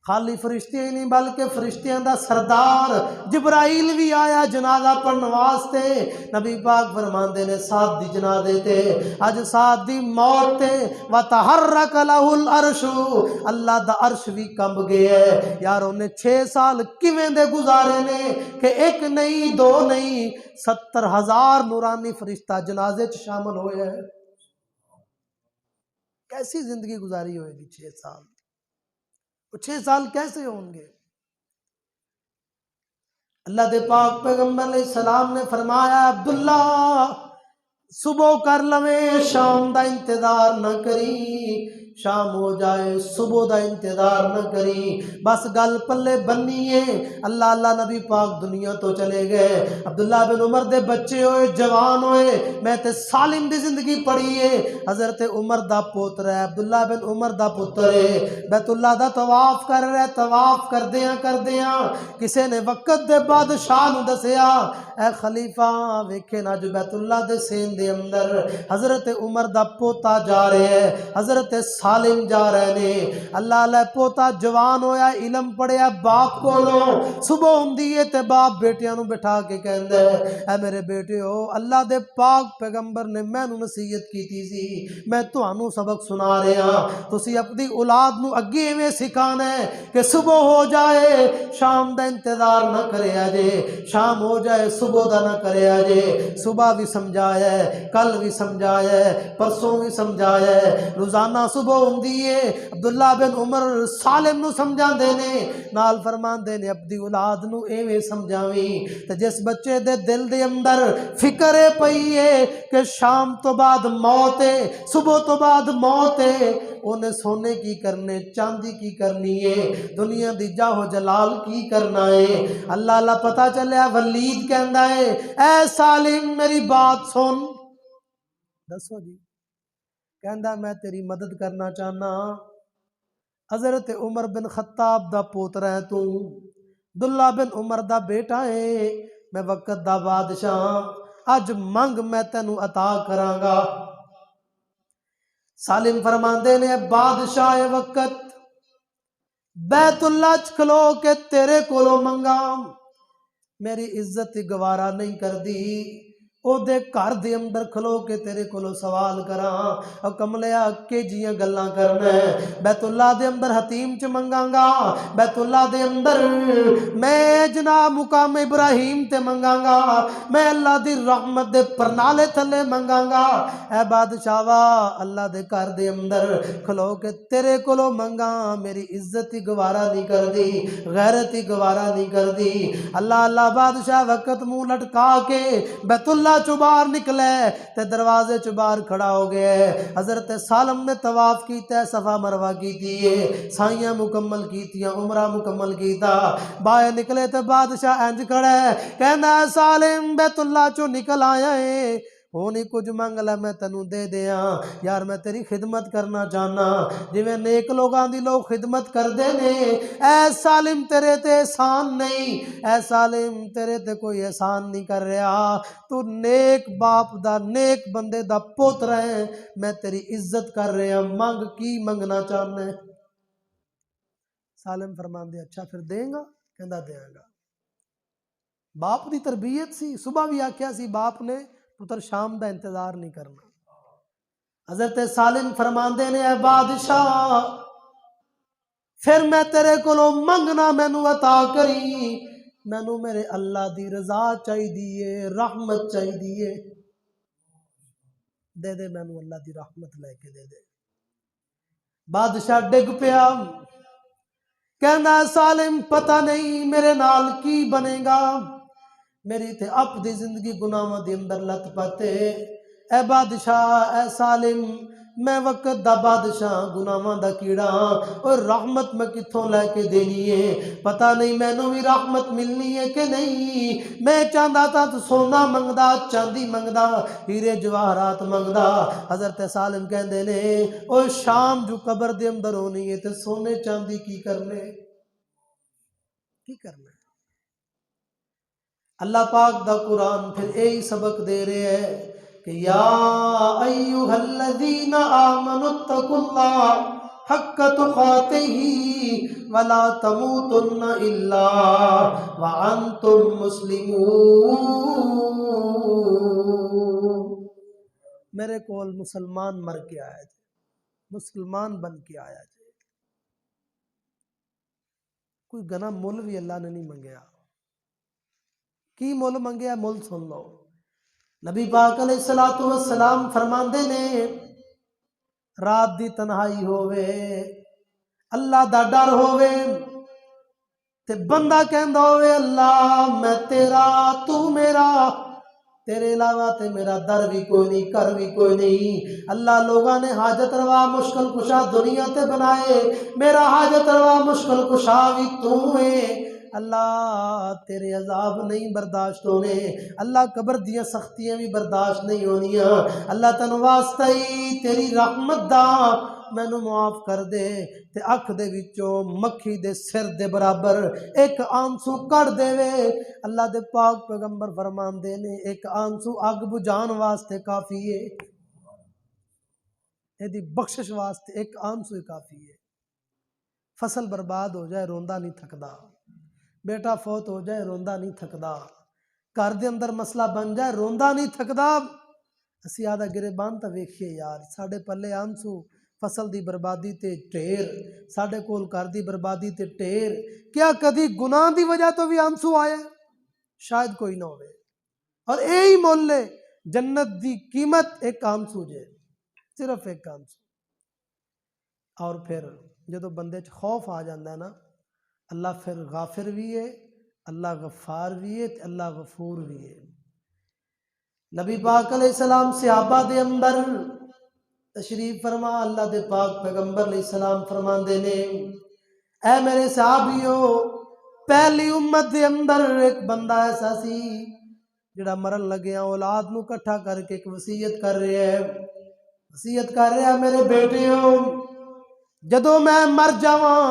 خالی فرشتے ہی نہیں بلکہ فرشتیاں دا سردار جبرائیل بھی آیا جنازہ پڑھن واسطے۔ نبی پاک فرماندے نے ساتھ دی جنازے تے اج ساتھ دی موت تے وَتَحَرَّكَ لَهُ الْعَرْشُ، اللہ دا عرش بھی کمب گیا ہے۔ یار انہیں 6 سال کیویں دے گزارے نے کہ 1 نہیں 2 نہیں 70,000 نورانی فرشتہ جنازے چ شامل ہوئے ہیں۔ کیسی زندگی گزاری ہوئے گی 6 سال؟ 6 سال کیسے ہوں گے؟ اللہ دے پاک پیغمبر علیہ السلام نے فرمایا عبداللہ صبح کر لویں شام دا انتظار نہ کری، شام ہو جائے صبح دا انتظار نہ کری، بس گل پلے بنی ہے۔ اللہ اللہ نبی پاک دنیا تو چلے گئے، عبداللہ بن عمر دے بچے ہوئے جوان ہوئے، میں تے سالم دی زندگی پڑھی ہے۔ حضرت عمر دا پوتر ہے، عبداللہ بن عمر دا پتر ہے، بیت اللہ دا طواف کر رہے، طواف کردیاں کسے نے وقت دے بادشاہ نو دسیا اے خلیفہ ویکھے نا جو بیت اللہ دے سین دے اندر حضرت عمر دا پوتا جا رہے ہیں، حضرت سالم جا رہے نے۔ اللہ علیہ پوتا جوان ہویا، علم پڑھیا باپ کولوں، صبح ہوندی ہے تے باپ بیٹیاں نو بٹھا کے کہندا ہے اے میرے بیٹے ہو اللہ دے پاک پیغمبر نے مینوں نصیحت کیتی سی، میں تانوں سبق سنا رہا، تسی اپنی اولاد نو اگے ایویں سکھانا ہے کہ صبح ہو جائے شام دا انتظار نہ کریا جے، شام ہو جائے صبح دا نہ کریا جے۔ صبح بھی سمجھایا ہے، کل بھی سمجھایا ہے، پرسوں بھی سمجھایا ہے، روزانہ صبح ہوندی ہے۔ عبداللہ بن عمر سالم نو سمجھاندے نے، نال فرماندے نے اپنی اولاد نو ایویں سمجھاویں تے جس بچے دے دل دے اندر فکر پئی ہے کہ شام تو بعد موت ہے، صبح تو بعد موت ہے، انہیں سونے کی کرنے، چاندی کی کرنی ہے، دنیا دی جاہو جلال کی کرنا ہے۔ اللہ اللہ پتہ چلیا ولید کہندا ہے اے سالم میری بات سن، دسو جی، کہندا میں تیری مدد کرنا چاہنا، حضرت عمر بن خطاب دا پوترا ہے تو، عبداللہ بن عمر دا بیٹا ہے، میں وقت دا بادشاہ، اج منگ میں تینوں عطا کراں گا۔ سالم فرماندے نے بادشاہ وقت بیت اللہ چ کھلو کے تیرے کولو منگا، میری عزت گوارا نہیں کر دی، او دے گھر دے اندر کھلو کے تیرے کولو سوال کراں، او کملیا کہ جیاں گلاں کرنا ہے، بیت اللہ دے اندر حتیم چ منگاں گا، بیت اللہ دے اندر میں جناب مقام ابراہیم تے منگاں گا، میں اللہ دی رحمت دے پرنالے تھلے منگاں گا، اے بادشاہ وا اللہ دے گھر دے اندر کھلو کے تیرے کولو منگاں، میری عزت ہی گوارا نہیں کر دی، غیرت ہی گوارا نہیں کر دی۔ اللہ بادشاہ وقت منہ لٹکا کے بیت اللہ چو باہر نکلے تے دروازے چو باہر کھڑا ہو گئے۔ حضرت سالم نے طواف کیتا ہے، صفا مروہ کیتی ہے، سائیاں مکمل کیتیاں، عمرہ مکمل کیتا، باہر نکلے تے بادشاہ انج کھڑا ہے، کہنا ہے سالم بیت اللہ چو نکل آیا ہے، ہونی کچھ منگ لے میں تینوں دے دیاں، یار میں تیری خدمت کرنا چاہنا، جی میں نیک لوگاں دی لوگ خدمت کر دے نے، اے سالم تیرے تے احسان نہیں، اے سالم تیرے تے کوئی احسان نہیں کر رہا، تو نیک باپ دا نیک بندے دا پوتر ہے، میں تیری عزت کر رہا، منگ کی منگنا چاہنا ہے؟ سالم فرمان دے اچھا پھر دیں گا؟ کہندا دیاں گا۔ باپ دی تربیت سی، صبح بھی آکھیا سی باپ نے پتر شام دا انتظار نہیں کرنا۔ حضرت سالم فرماندے نے اے بادشاہ پھر میں تیرے کولو منگنا مینوں عطا کری، مینوں میرے اللہ دی رضا چاہی دیئے، رحمت چاہی دیئے، دے دے مینوں اللہ دی رحمت لے کے دے دے۔ بادشاہ ڈگ پیا، کہنا سالم پتہ نہیں میرے نال کی بنے گا، میری تے اپ دی زندگی گناہاں دے اندر لت پتے، اے بادشاہ اے سالم میں وقت دا بادشاہ گناہاں دا کیڑا، اور رحمت میں کتھوں لے کے دینی ہے، پتہ نہیں مینوں بھی رحمت ملنی ہے کہ نہیں، میں چاہندا تھا تو سونا منگدا، چاندی منگدا، ہیرے جواہرات منگدا۔ حضرت سالم کہندے نے او شام جو قبر دے اندر ہونی ہے تے سونے چاندی کی کرنے، کی کرنا ہے؟ اللہ پاک دا قرآن پھر یہی سبق دے رہے ہیں کہ یا ایھا الذین آمنوا اتقوا اللہ حق تقاتہ ولا تموتن الا وانتم مسلمون۔ میرے کول مسلمان مر کے آیا جائے، مسلمان بن کے آیا جائے، کوئی گنا مل بھی اللہ نے نہیں منگیا، کی مول منگیا مول سن لو۔ نبی پاک علیہ السلام فرماندے نے رات دی تنہائی ہووے، اللہ دا ڈر ہووے تے بندہ کہندا ہووے اللہ میں تیرا تو میرا، تیرے علاوہ تے میرا در بھی کوئی نہیں، کر بھی کوئی نہیں، اللہ لوگاں نے حاجت روا مشکل کشا دنیا تے بنائے، میرا حاجت روا مشکل کشا بھی تو ہے، اللہ تیرے عذاب نہیں برداشت ہونے، اللہ قبر دیاں سختیاں بھی برداشت نہیں ہونیاں، اللہ تنو واسطہ ہی تیری رحمت دا مینوں معاف کر دے، تے اکھ دے وچوں مکھی دے سر دے برابر ایک آنسو کڑ دے وے۔ اللہ دے پاک پیغمبر فرمان دے نے ایک آنسو اگ بجھان واسطے کافی ہے، ایدی بخشش واسطے ایک آنسو ہی کافی ہے۔ فصل برباد ہو جائے روندا نہیں تھکدا، بیٹا فوت ہو جائے روندا نہیں تھکدا، گھر دے اندر مسئلہ بن جائے روندا نہیں تھکدا، اسی آدھا گریبان تا ویکھیے یار، ساڑھے پلے آنسو فصل دی بربادی تے ٹھیر، ساڑھے کول گھر دی بربادی تے ٹھیر، کیا کدی گناہ دی وجہ تو بھی آنسو آئے؟ شاید کوئی نہ ہوئے، اور یہی مول لے جنت دی قیمت ایک آنسو جے، صرف ایک آنسو۔ اور پھر جدو بندے چ خوف آ جاندہ ہے نا، اللہ پھر غافر بھی ہے، اللہ غفار بھی ہے، اللہ غفور بھی ہے۔ نبی پاک علیہ السلام صحابہ دے اندر تشریف فرما، اللہ دے پاک پیغمبر علیہ السلام فرمان دے نے اے میرے صحابیو، پہلی امت دے اندر ایک بندہ ایسا سی جڑا مرن لگیا اولاد نو کٹھا کر کے ایک وصیت کر رہے ہے، وصیت کر رہے ہیں میرے بیٹے ہو جدوں میں مر جاواں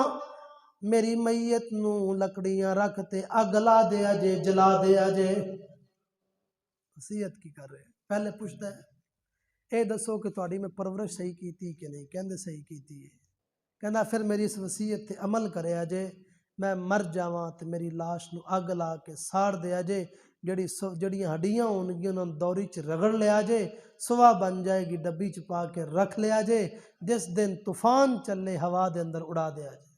میری میت نو لکڑیاں رکھ تے اگ لا دیا جے، جلا دیا جے۔ وصیت کی کر رہے ہیں؟ پہلے پوچھتا ہے اے دسو کہ تہاڈی میں پرورش صحیح کیتی کہ نہیں؟ کہندے صحیح کیتی ہے۔ کہندا پھر میری اس وصیت تے عمل کریا جے، میں مر جاواں تے میری لاش نو اگ لا کے ساڑ دیا جے، جڑیاں ہڈیاں ہون گیاں انہاں دوری چ رگڑ لیا جے، صبح بن جائے گی ڈبی چ پا کے رکھ لیا جے، جس دن طوفان چلے ہوا دے اندر اڑا دیا جے۔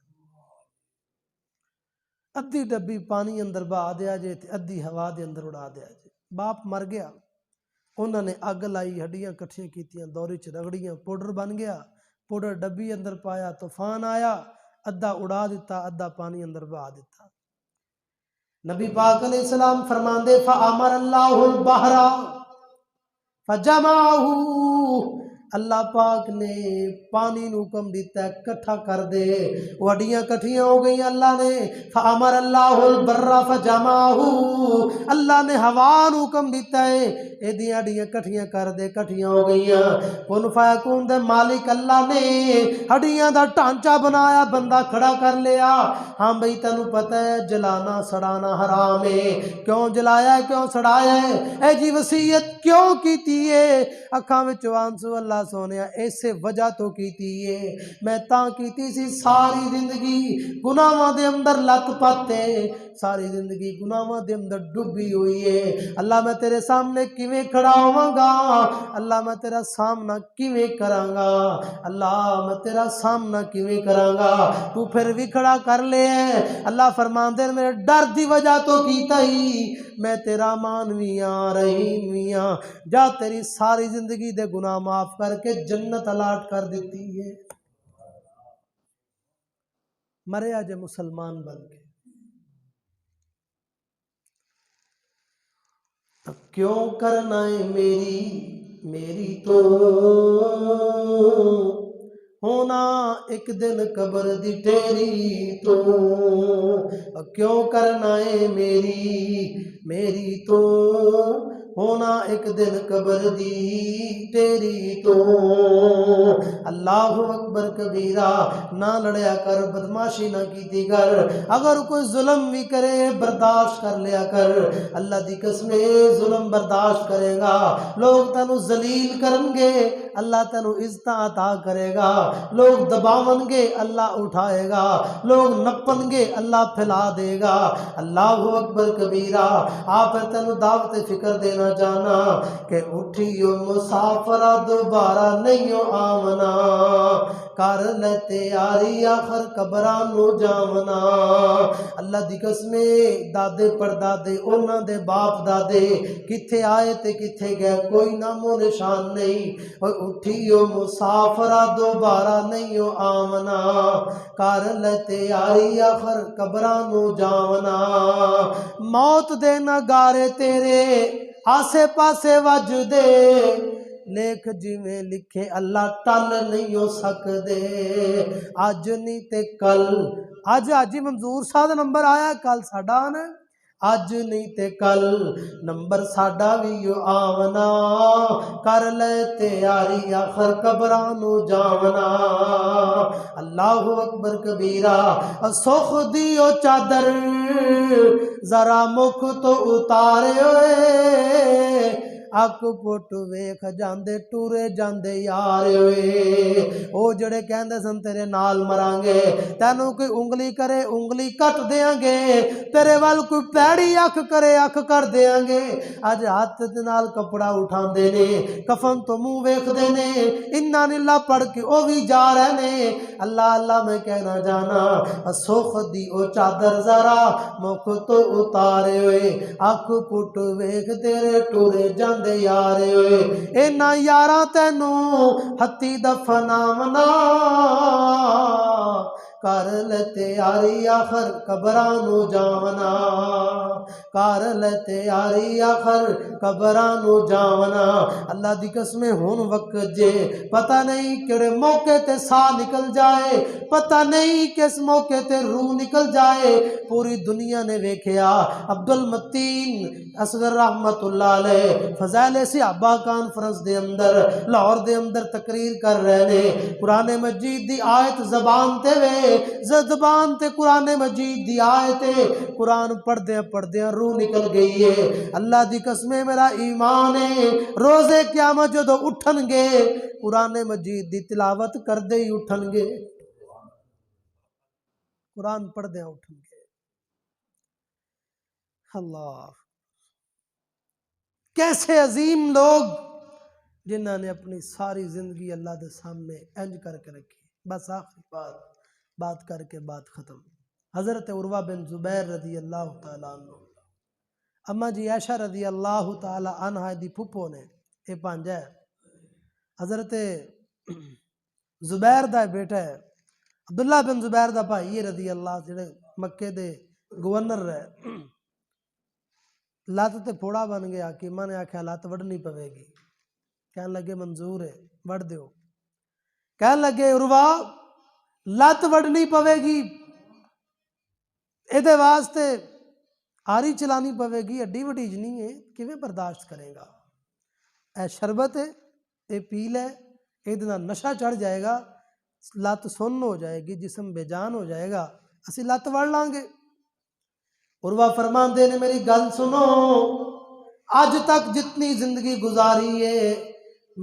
ادھی ڈبی پانی اندر بہا دیا جے تے ادھی ہوا دے اندر اڑا دیا جے۔ باپ مر گیا، انہوں نے اگ لائی، ہڈیاں کٹھیاں کیتیاں، دوری چ رگڑیاں، پاؤڈر بن گیا، پاؤڈر ڈبی اندر پایا، طوفان آیا، ادھا اڑا دیتا، ادھا پانی اندر بہا دیتا۔ نبی پاک علیہ السلام فرماندے فَأَمَرَ اللَّهُ الْبَحْرَ فَجَمَعَهُ، اللہ پاک نے پانی نو حکم دیتا ہے کٹھا کر دے، وڈیاں کٹھیاں ہو گئی، اللہ نے فَأَمَرَ اللَّهُ الْبَرَّ فَجَمَعَهُ، اللہ نے ہوا نو حکم دیتا ہے ایدیاں ہڈیاں کٹھیاں کر دے، کٹھیاں ہو گئیاں۔ کن فیکون دے مالک اللہ نے ہڈیاں دا ڈھانچہ بنایا، بندہ کھڑا کر لیا۔ ہاں بھئی تینوں پتہ ہے جلانا سڑانا حرام ہے، کیوں جلایا ہے کیوں سڑایا ہے؟ اے جی وصیت کیوں کیتی ہے؟ اکھاں وچ آنسو اللہ سونیا ایسے وجہ تو کیتی ہے، میں تاں کیتی سی ساری زندگی گناہاں دے اندر لت پتے، ساری زندگی گناہاں دے اندر ڈوبی ہوئی ہے۔ اللہ میں تیرے سامنے کیویں کھڑا ہوواں گا؟ اللہ میں تیرا سامنا کیویں کراں گا؟ اللہ میں تیرا سامنا کیویں کراں گا؟ تو پھر بھی کھڑا کر لے۔ اللہ فرماندے میرے ڈر دی وجہ تو کیتا ہی، میں تیرا مان وی ہاں رحیم وی ہاں، جا تیری ساری زندگی دے گناہ معاف کر کے جنت الاٹ کر دیتی ہے۔ مریا جے مسلمان بن کے، تب کیوں کرنا ہے میری تو ہونا ایک دن قبر دی تیری تو، کیوں کرنا ہے میری تو ہونا ایک دن قبر دی تیری تو۔ اللہ اکبر کبیرہ، نہ لڑیا کر، بدماشی نہ کیتی کر، اگر کوئی ظلم بھی کرے برداشت کر لیا کر، اللہ دی قسم ظلم برداشت کرے گا لوگ تینوں ذلیل کرن گے، اللہ تینوں عزت عطا کرے گا، لوگ دباون گے اللہ اٹھائے گا، لوگ نپن گے اللہ پھیلا دے گا۔ اللہ اکبر کبیرہ۔ آپ تینوں دعوت فکر دینا جانا کہ اٹھیو مسافرہ دوبارہ نہیں آونا، کر لے تیاری آخر قبراں نو جاونا۔ اللہ دی قسم دادے پردادے انہاں دے باپ دادے کتھے آئے تے کتھے گئے کوئی نام و نشان نہیں، اور اٹھیو مسافرہ دوبارہ نہیں آونا، کر لے تیاری آخر قبراں نو جاونا۔ موت دے نگارے تیرے آسے پاسے وج دے، لیکھ جویں لکھے اللہ ٹل نہیں ہو سکدے، اج نہیں تے کل، اج حاجی منظور صاحب دا نمبر آیا، کل ساڈا آنا، اج نہیں تے کل نمبر ساڈا وی آونا، کر لے تیاری آخر قبراں نو جاونا۔ اللہ اکبر کبیرہ۔ سکھ دیو چادر ذرا مکھ تو اتارے ہوئے، اک پٹ ویکھ جاندے ٹورے جاندے یار ہوئے، او جڑے کہندے سن تیرے نال مران گے، تینوں کوئی انگلی کرے انگلی کٹ دیاں گے، تیرے وال کوئی پیڑی اکھ کرے اکھ کر دیاں گے، اج ہاتھ دے نال کپڑا اٹھاندے نے، کفن تو منہ ویکھدے نے، انا للہ پڑھ کے او بھی جا رہے نے۔ اللہ اللہ میں کہنا جانا سکھ دی او چادر ذرا مکھ تو اتارے ہوئے، اکھ پٹ ویکھ تیرے ٹورے جاندے یارے ہوئے، اینا یاراں تینوں ہتھی دفناونا، کر لے تیاری آخر قبرانو جاونا، کر لے تیاری آخر قبرانو جاونا۔ اللہ دی قسمیں ہون وقت جے، پتہ نہیں کیڑے موقع تے سا نکل جائے، پتہ نہیں کس موقع تے روح نکل جائے۔ پوری دنیا نے ویکھیا عبد المتین اصغر رحمت اللہ علیہ فضائل صحابہ کانفرنس دے اندر لاہور دے اندر تقریر کر رہے نے، قرآن مجید دی آیت زبان تے وے، زبان تے قرآن مجید دی آیت قرآن پڑھدیاں روح نکل گئی ہے۔ اللہ دی قسمیں میرا ایمان ہے، روزے قیامت جدو اٹھن گے قرآن مجید دی تلاوت کردے ہی اٹھن گے، قرآن پڑھدیاں اٹھن گے۔ اللہ، کیسے عظیم لوگ جنہاں نے اپنی ساری زندگی اللہ دے سامنے انج کر کے رکھی۔ بس آخری بات کر کے بات ختم۔ حضرت عروہ بن زبیر رضی اللہ تعالیٰ عنہ، اما جی عائشہ رضی اللہ تعالیٰ عنہ دی پھپھو نے، اے پانجا ہے، حضرت زبیر دا بیٹا ہے، عبداللہ بن زبیر دا بھائی ہے رضی اللہ، جڑے مکے دے گورنر رہے۔ لات تے پھوڑا بن گیا، حکیمہ نے آکھیا لات وڈنی پوے گی، کہنے لگے منظور ہے وڈ دیو، کہنے لگے عروہ لات وڈنی پوے گی، ایدے واسطے آری چلانی پوے گی، اڈی وڈی جنی ہے کیویں برداشت کرے گا، اے شربت ہے اے پی لے، ایدے نال نشہ چڑھ جائے گا، لات سن ہو جائے گی، جسم بے جان ہو جائے گا، اسی لات وڑ لیں گے۔ عروہ فرماندے نے میری گل سنو، آج تک جتنی زندگی گزاری ہے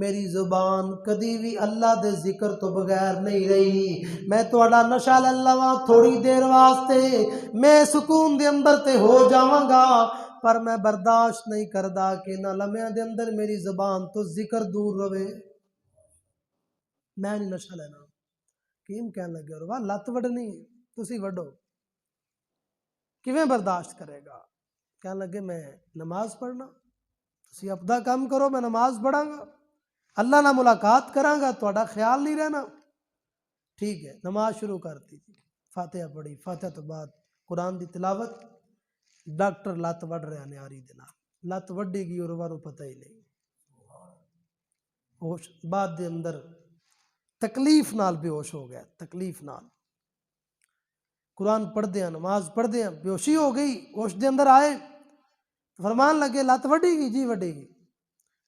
میری زبان کدی بھی اللہ دے ذکر تو بغیر نہیں رہی۔ میں تھوڑا نشہ لے لواں تھوڑی دیر واسطے، میں سکون دے اندر تے ہو جاواں گا، پر میں برداشت نہیں کردا کہ نہ لمحے دے اندر میری زبان تو ذکر دور رہے، میں نہیں نشہ لینا۔ کیم کہنے لگے عروہ لت وڈنی تسی وڈو، کیویں برداشت کرے گا؟ کہنے لگے میں نماز پڑھنا، تسی اپنا کام کرو میں نماز پڑھاں گا، اللہ نہ ملاقات کراں گا، تہاڈا خیال نہیں رہنا۔ ٹھیک ہے، نماز شروع کرتی تھی، فاتحہ پڑھی، فاتحہ تو بعد قرآن دی تلاوت، ڈاکٹر لت وڈ رہے نے آری دے نال، لت وڈی گئی عروہ نوں پتہ ہی نہیں، ہوش بعد دے اندر تکلیف نال بے ہوش ہو گیا، تکلیف نال قرآن پڑھدے ہیں نماز پڑھدے ہیں بے ہوشی ہو گئی، ہوش دے اندر آئے فرمان لگے لت وڈی گئی، جی وڈی گئی،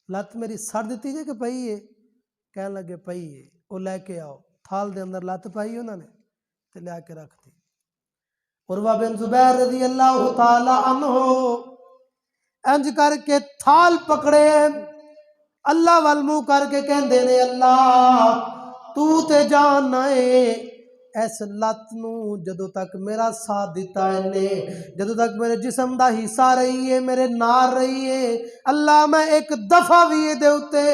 لت میری سڑ دیتی جے کہ پئی ہے؟ کہنے لگے پئی ہے، وہ لے کے آؤ، تھال دے اندر لت پائی انہوں نے تے لے کے رکھ دی۔ عروہ بن زبیر رضی اللہ تعالی عنہ انج کر کے تھال پکڑے، اللہ وال منہ کر کے کہندے نے اللہ تو تے جاننا ہے اس لت نو جدو تک میرا ساتھ دیتا ہے نے، جدو تک میرے جسم دا حصہ رہی ہے، میرے نار رہی ہے، اللہ میں ایک دفعہ بھی دے اتے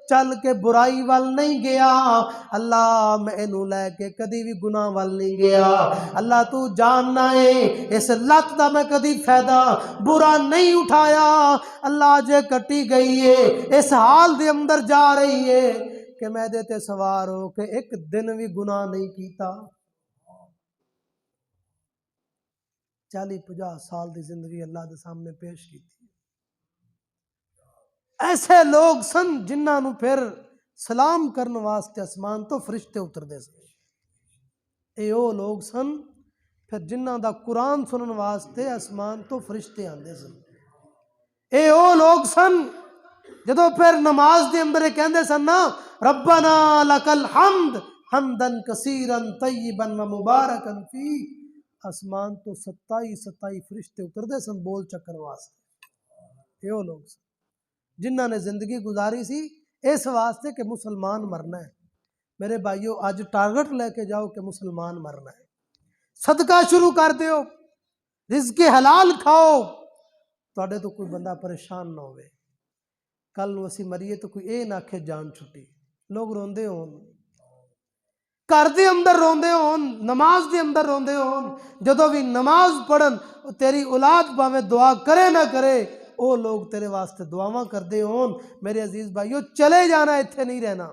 چل کے برائی وال نہیں گیا، اللہ میں اینو لے کے کدی بھی گناہ وال نہیں گیا، اللہ تو جاننا ہے اس لت دا میں کدی فائدہ برا نہیں اٹھایا، اللہ جے کٹی گئی ہے اس حال دے اندر جا رہی ہے کہ میں دیتے سوار ہو کہ ایک دن بھی گناہ نہیں کیتا۔ 40-50 سال دی زندگی اللہ دے سامنے پیش کی تھی۔ ایسے لوگ سن جنہاں نو پھر سلام کرن واسطے اسمان تو فرشتے اتر دے سن، اے او لوگ سن پھر جنہاں دا قرآن سنن واسطے اسمان تو فرشتے آندے سن، اے او لوگ سن جدو پھر نماز دے اندر کہندے سن نا ربنا لک الحمد حمدن کثیرا طیبا و مبارکا فی، اسمان تو 27 فرشتے اتر دے سن بول چکر واسطے، اے او لوگ سن جنہاں نے زندگی گزاری سی اس واسطے کہ مسلمان مرنا ہے۔ میرے بھائیو آج ٹارگٹ لے کے جاؤ کہ مسلمان مرنا ہے، صدقہ شروع کر دیو، رزق حلال کھاؤ، تواڈے تو کوئی بندہ پریشان نہ ہوئے، کل نو اسی مریے تو کوئی اے نہ آکھے جان چھٹی، لوگ روندے ہون گھر دے اندر روندے ہون، نماز دے اندر روندے ہون، جدو بھی نماز پڑھن تیری اولاد باویں دعا کرے نہ کرے او لوگ تیرے واسطے دعاواں کردے ہون۔ میرے عزیز بھائیو چلے جانا، ایتھے نہیں رہنا۔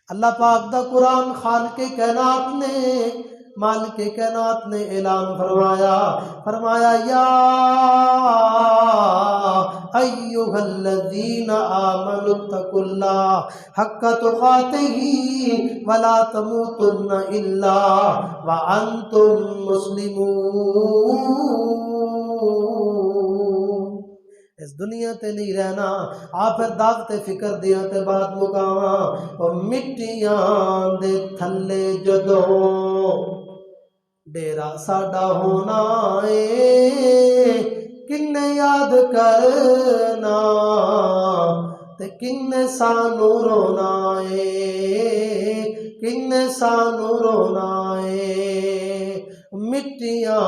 اللہ پاک دا قرآن خالق کائنات نے مالک کائنات نے اعلان فرمایا یا ایھا الذین آمنوا اتقوا اللہ حق تقاتہ ولا تموتن الا وانتم مسلمون۔ اس دنیا تے نہیں رہنا، آپ پھر داغ تے فکر دیاں تے بات مکاواں، او مٹیاں دے تھلے جدوں ڈیرا ساڈا ہونا اے، کنے یاد کرنا تے کنے سانو رونا اے، کنے سانو رونا اے، مٹیاں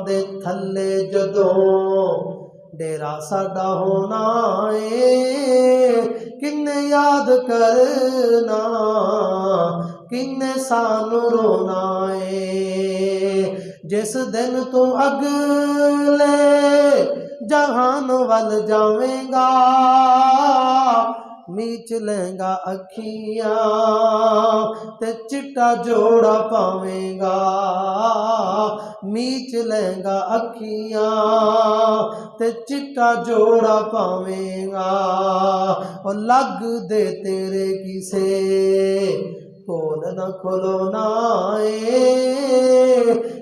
دے تھلے جدوں ڈیرا ساڈا ہونا اے، کنے یاد کرنا کنے سانو رونا اے، جس دن تو اگلے جہان ول جاویں گا، میچ لیں گا اکھیاں تے چٹا جوڑا پاویں گا، میچ لیں گا اکھیاں تے چٹا جوڑا پاویں گا، او لگ دے تیرے کسے کول نہ کھلونا اے،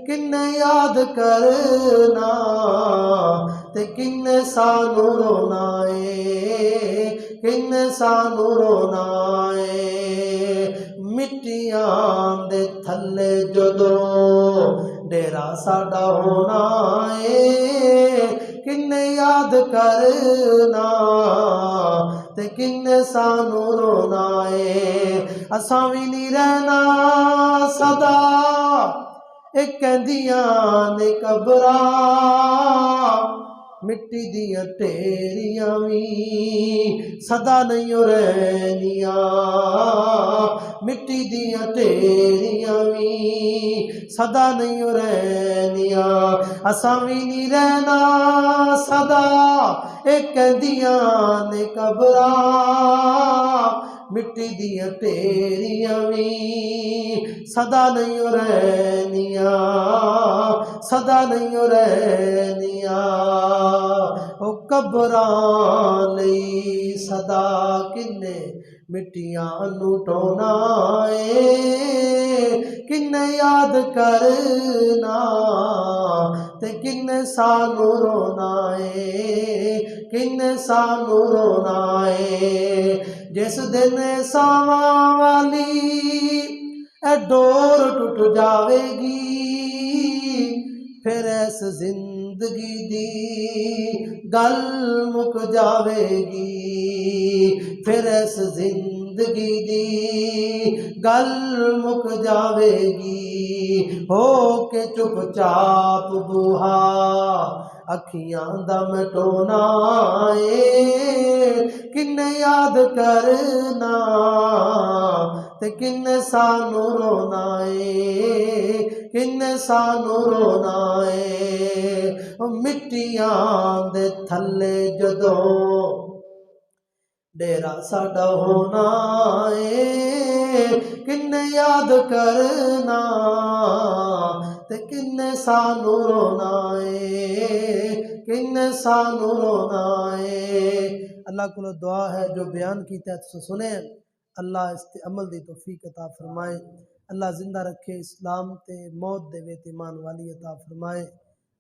کنے یاد کرنا تے کنے سانو رونا اے، کنے سانو رونا اے، مٹیاں دے تھلے جدوں ڈیرا ساڈا ہونا اے، کنے یاد کرنا تے کنے سانو رونا اے، اساں وی نہیں رہنا سدا ایک کہندیاں نے قبراں، مٹی دیاں ٹیریاں وی سدا نہیں رہنیاں، مٹی دیاں ٹیریاں وی سدا نہیں رہنیاں، اساں وی نہیں رہنا سدا ایک کہندیاں نے قبراں، مٹی دیاں ٹیریاں وی سدا نہیں رہنیاں، سدا نہیں رہنیاں، او قبراں لئی سدا کنے مٹیاں نو ٹونا اے، کنے یاد کرنا تے کنے سانو رونا اے، کنے سانو رونا اے، جس دن ساواں والی اے ڈور ٹوٹ جاوے گی، پھر اس زندگی دی گل مک جاوے گی، پھر اس زندگی دی گل مک جاوے گی، ہو کے چپ چاپ بوہا اکھیاں دا مٹونا اے، کنے یاد کرنا تے کنے سانو رونا اے، کنے سانو رونا اے، مٹیاں دے تھلے جدوں ڈیرا ساڈا ہونا اے، کنے یاد کرنا تے کنے سانو رونا اے، کنے سانو رونا اے۔ اللہ کو دعا ہے جو بیان کیتا ہے سنے، اللہ اس تے عمل دی توفیق عطا فرمائے، اللہ زندہ رکھے، اسلام تے موت دے ویت ایمان والی عطا فرمائے،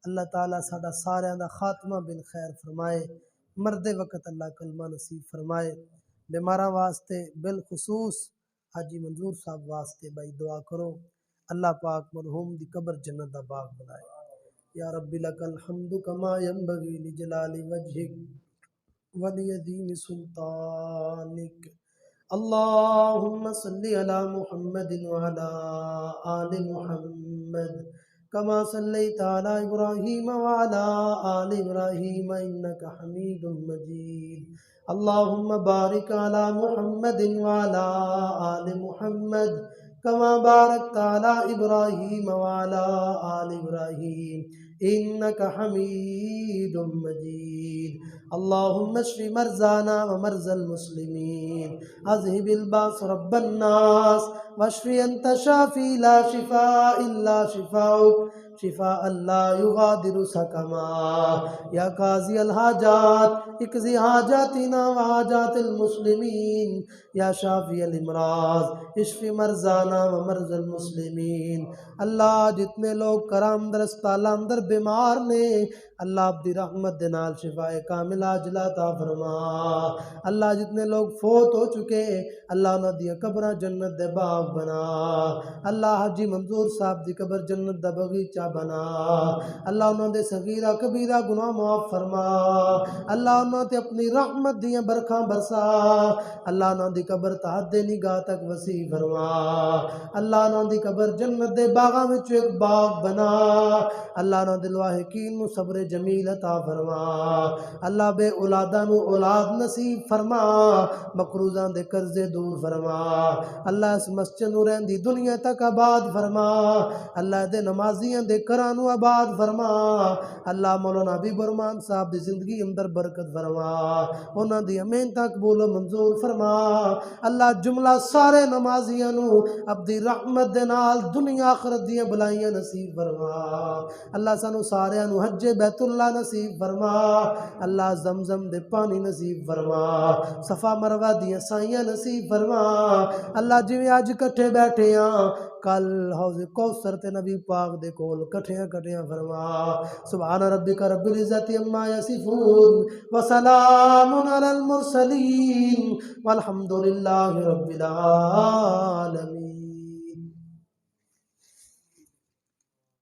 اللہ تعالیٰ ساڈا سارے دا خاتمہ بالخیر فرمائے، مرد وقت اللہ کلمہ نصیب فرمائے، بیماراں واسطے بالخصوص حاجی منظور صاحب واسطے بھائی دعا کرو، اللہ پاک مرحوم دی قبر جنت دا باغ بنائے۔ یا رب لک الحمد کما ینبغی لجلال وجہک ولیعظیم سلطانک، اللہم صلی علی محمد وعلی آل محمد کما صلیت علی ابراہیم وعلی آل ابراہیم انک حمید مجید، اللہم بارک علی محمد وعلی آل محمد کما بارکت علی ابراہیم وعلی آل ابراہیم إنك حميد مجيد. اللهم اشف مرضانا ومرضى المسلمين، اذهب الباس رب الناس، واشف أنت شافي لا شفاء إلا شفاؤك شفاء لا يغادر سقما. يا قاضي الحاجات اقضي حاجاتنا وحاجات المسلمين. يا شافي الامراض اشف مرضانا ومرضى المسلمين. اللہ جتنے لوگ کرام در اسپتالاں اندر بیمار نے، اللہ اپنی رحمت دے نال شفا کامل عاجلہ عطا فرما. اللہ جتنے لوگ فوت ہو چکے، اللہ انہاں دی قبراں جنت دے باغ بنا. اللہ حاجی منظور صاحب دی قبر جنت دا بغیچہ بنا. اللہ انہاں دے صغیرہ کبیرہ گناہ معاف فرما. اللہ انہاں تے اپنی رحمت دیاں برکھاں برسا. اللہ انہاں دی قبر تحت نگاہ تک وسیع فرما. اللہ انہاں دی قبر جنت دے باغاں وچ ایک باغ بنا. اللہ انہاں دے لواحقین نو صبر جمیل عطا فرما. اللہ بے اولاداں نو اولاد نصیب فرما. مقروضاں دے قرضے دور فرما. اللہ اس مسجد نو رہندی دنیا تک آباد فرما. اللہ دے نمازیاں دے گھراں نو آباد فرما. اللہ مولانا حبیب الرحمان صاحب دی زندگی اندر برکت فرما. انہاں دی محنتاں قبول و منظور فرما. اللہ جملہ سارے نمازیاں نو اپنی رحمت دے نال دنیا آخرت دیاں بلائیاں نصیب فرما. اللہ سانو سارے نو حج بیت اللہ نصیب فرما. اللہ زمزم دے پانی نصیب فرما. صفا مروہ دیاں سائیاں نصیب فرما. اللہ جویں اج کٹھے بیٹھے ہاں، کل حوض کوثر تے نبی پاک دے کول کٹھیاں کٹھیاں فرما. سبحان ربک رب العزت عما یصفون وسلام علی المرسلین والحمد للہ رب العالمین.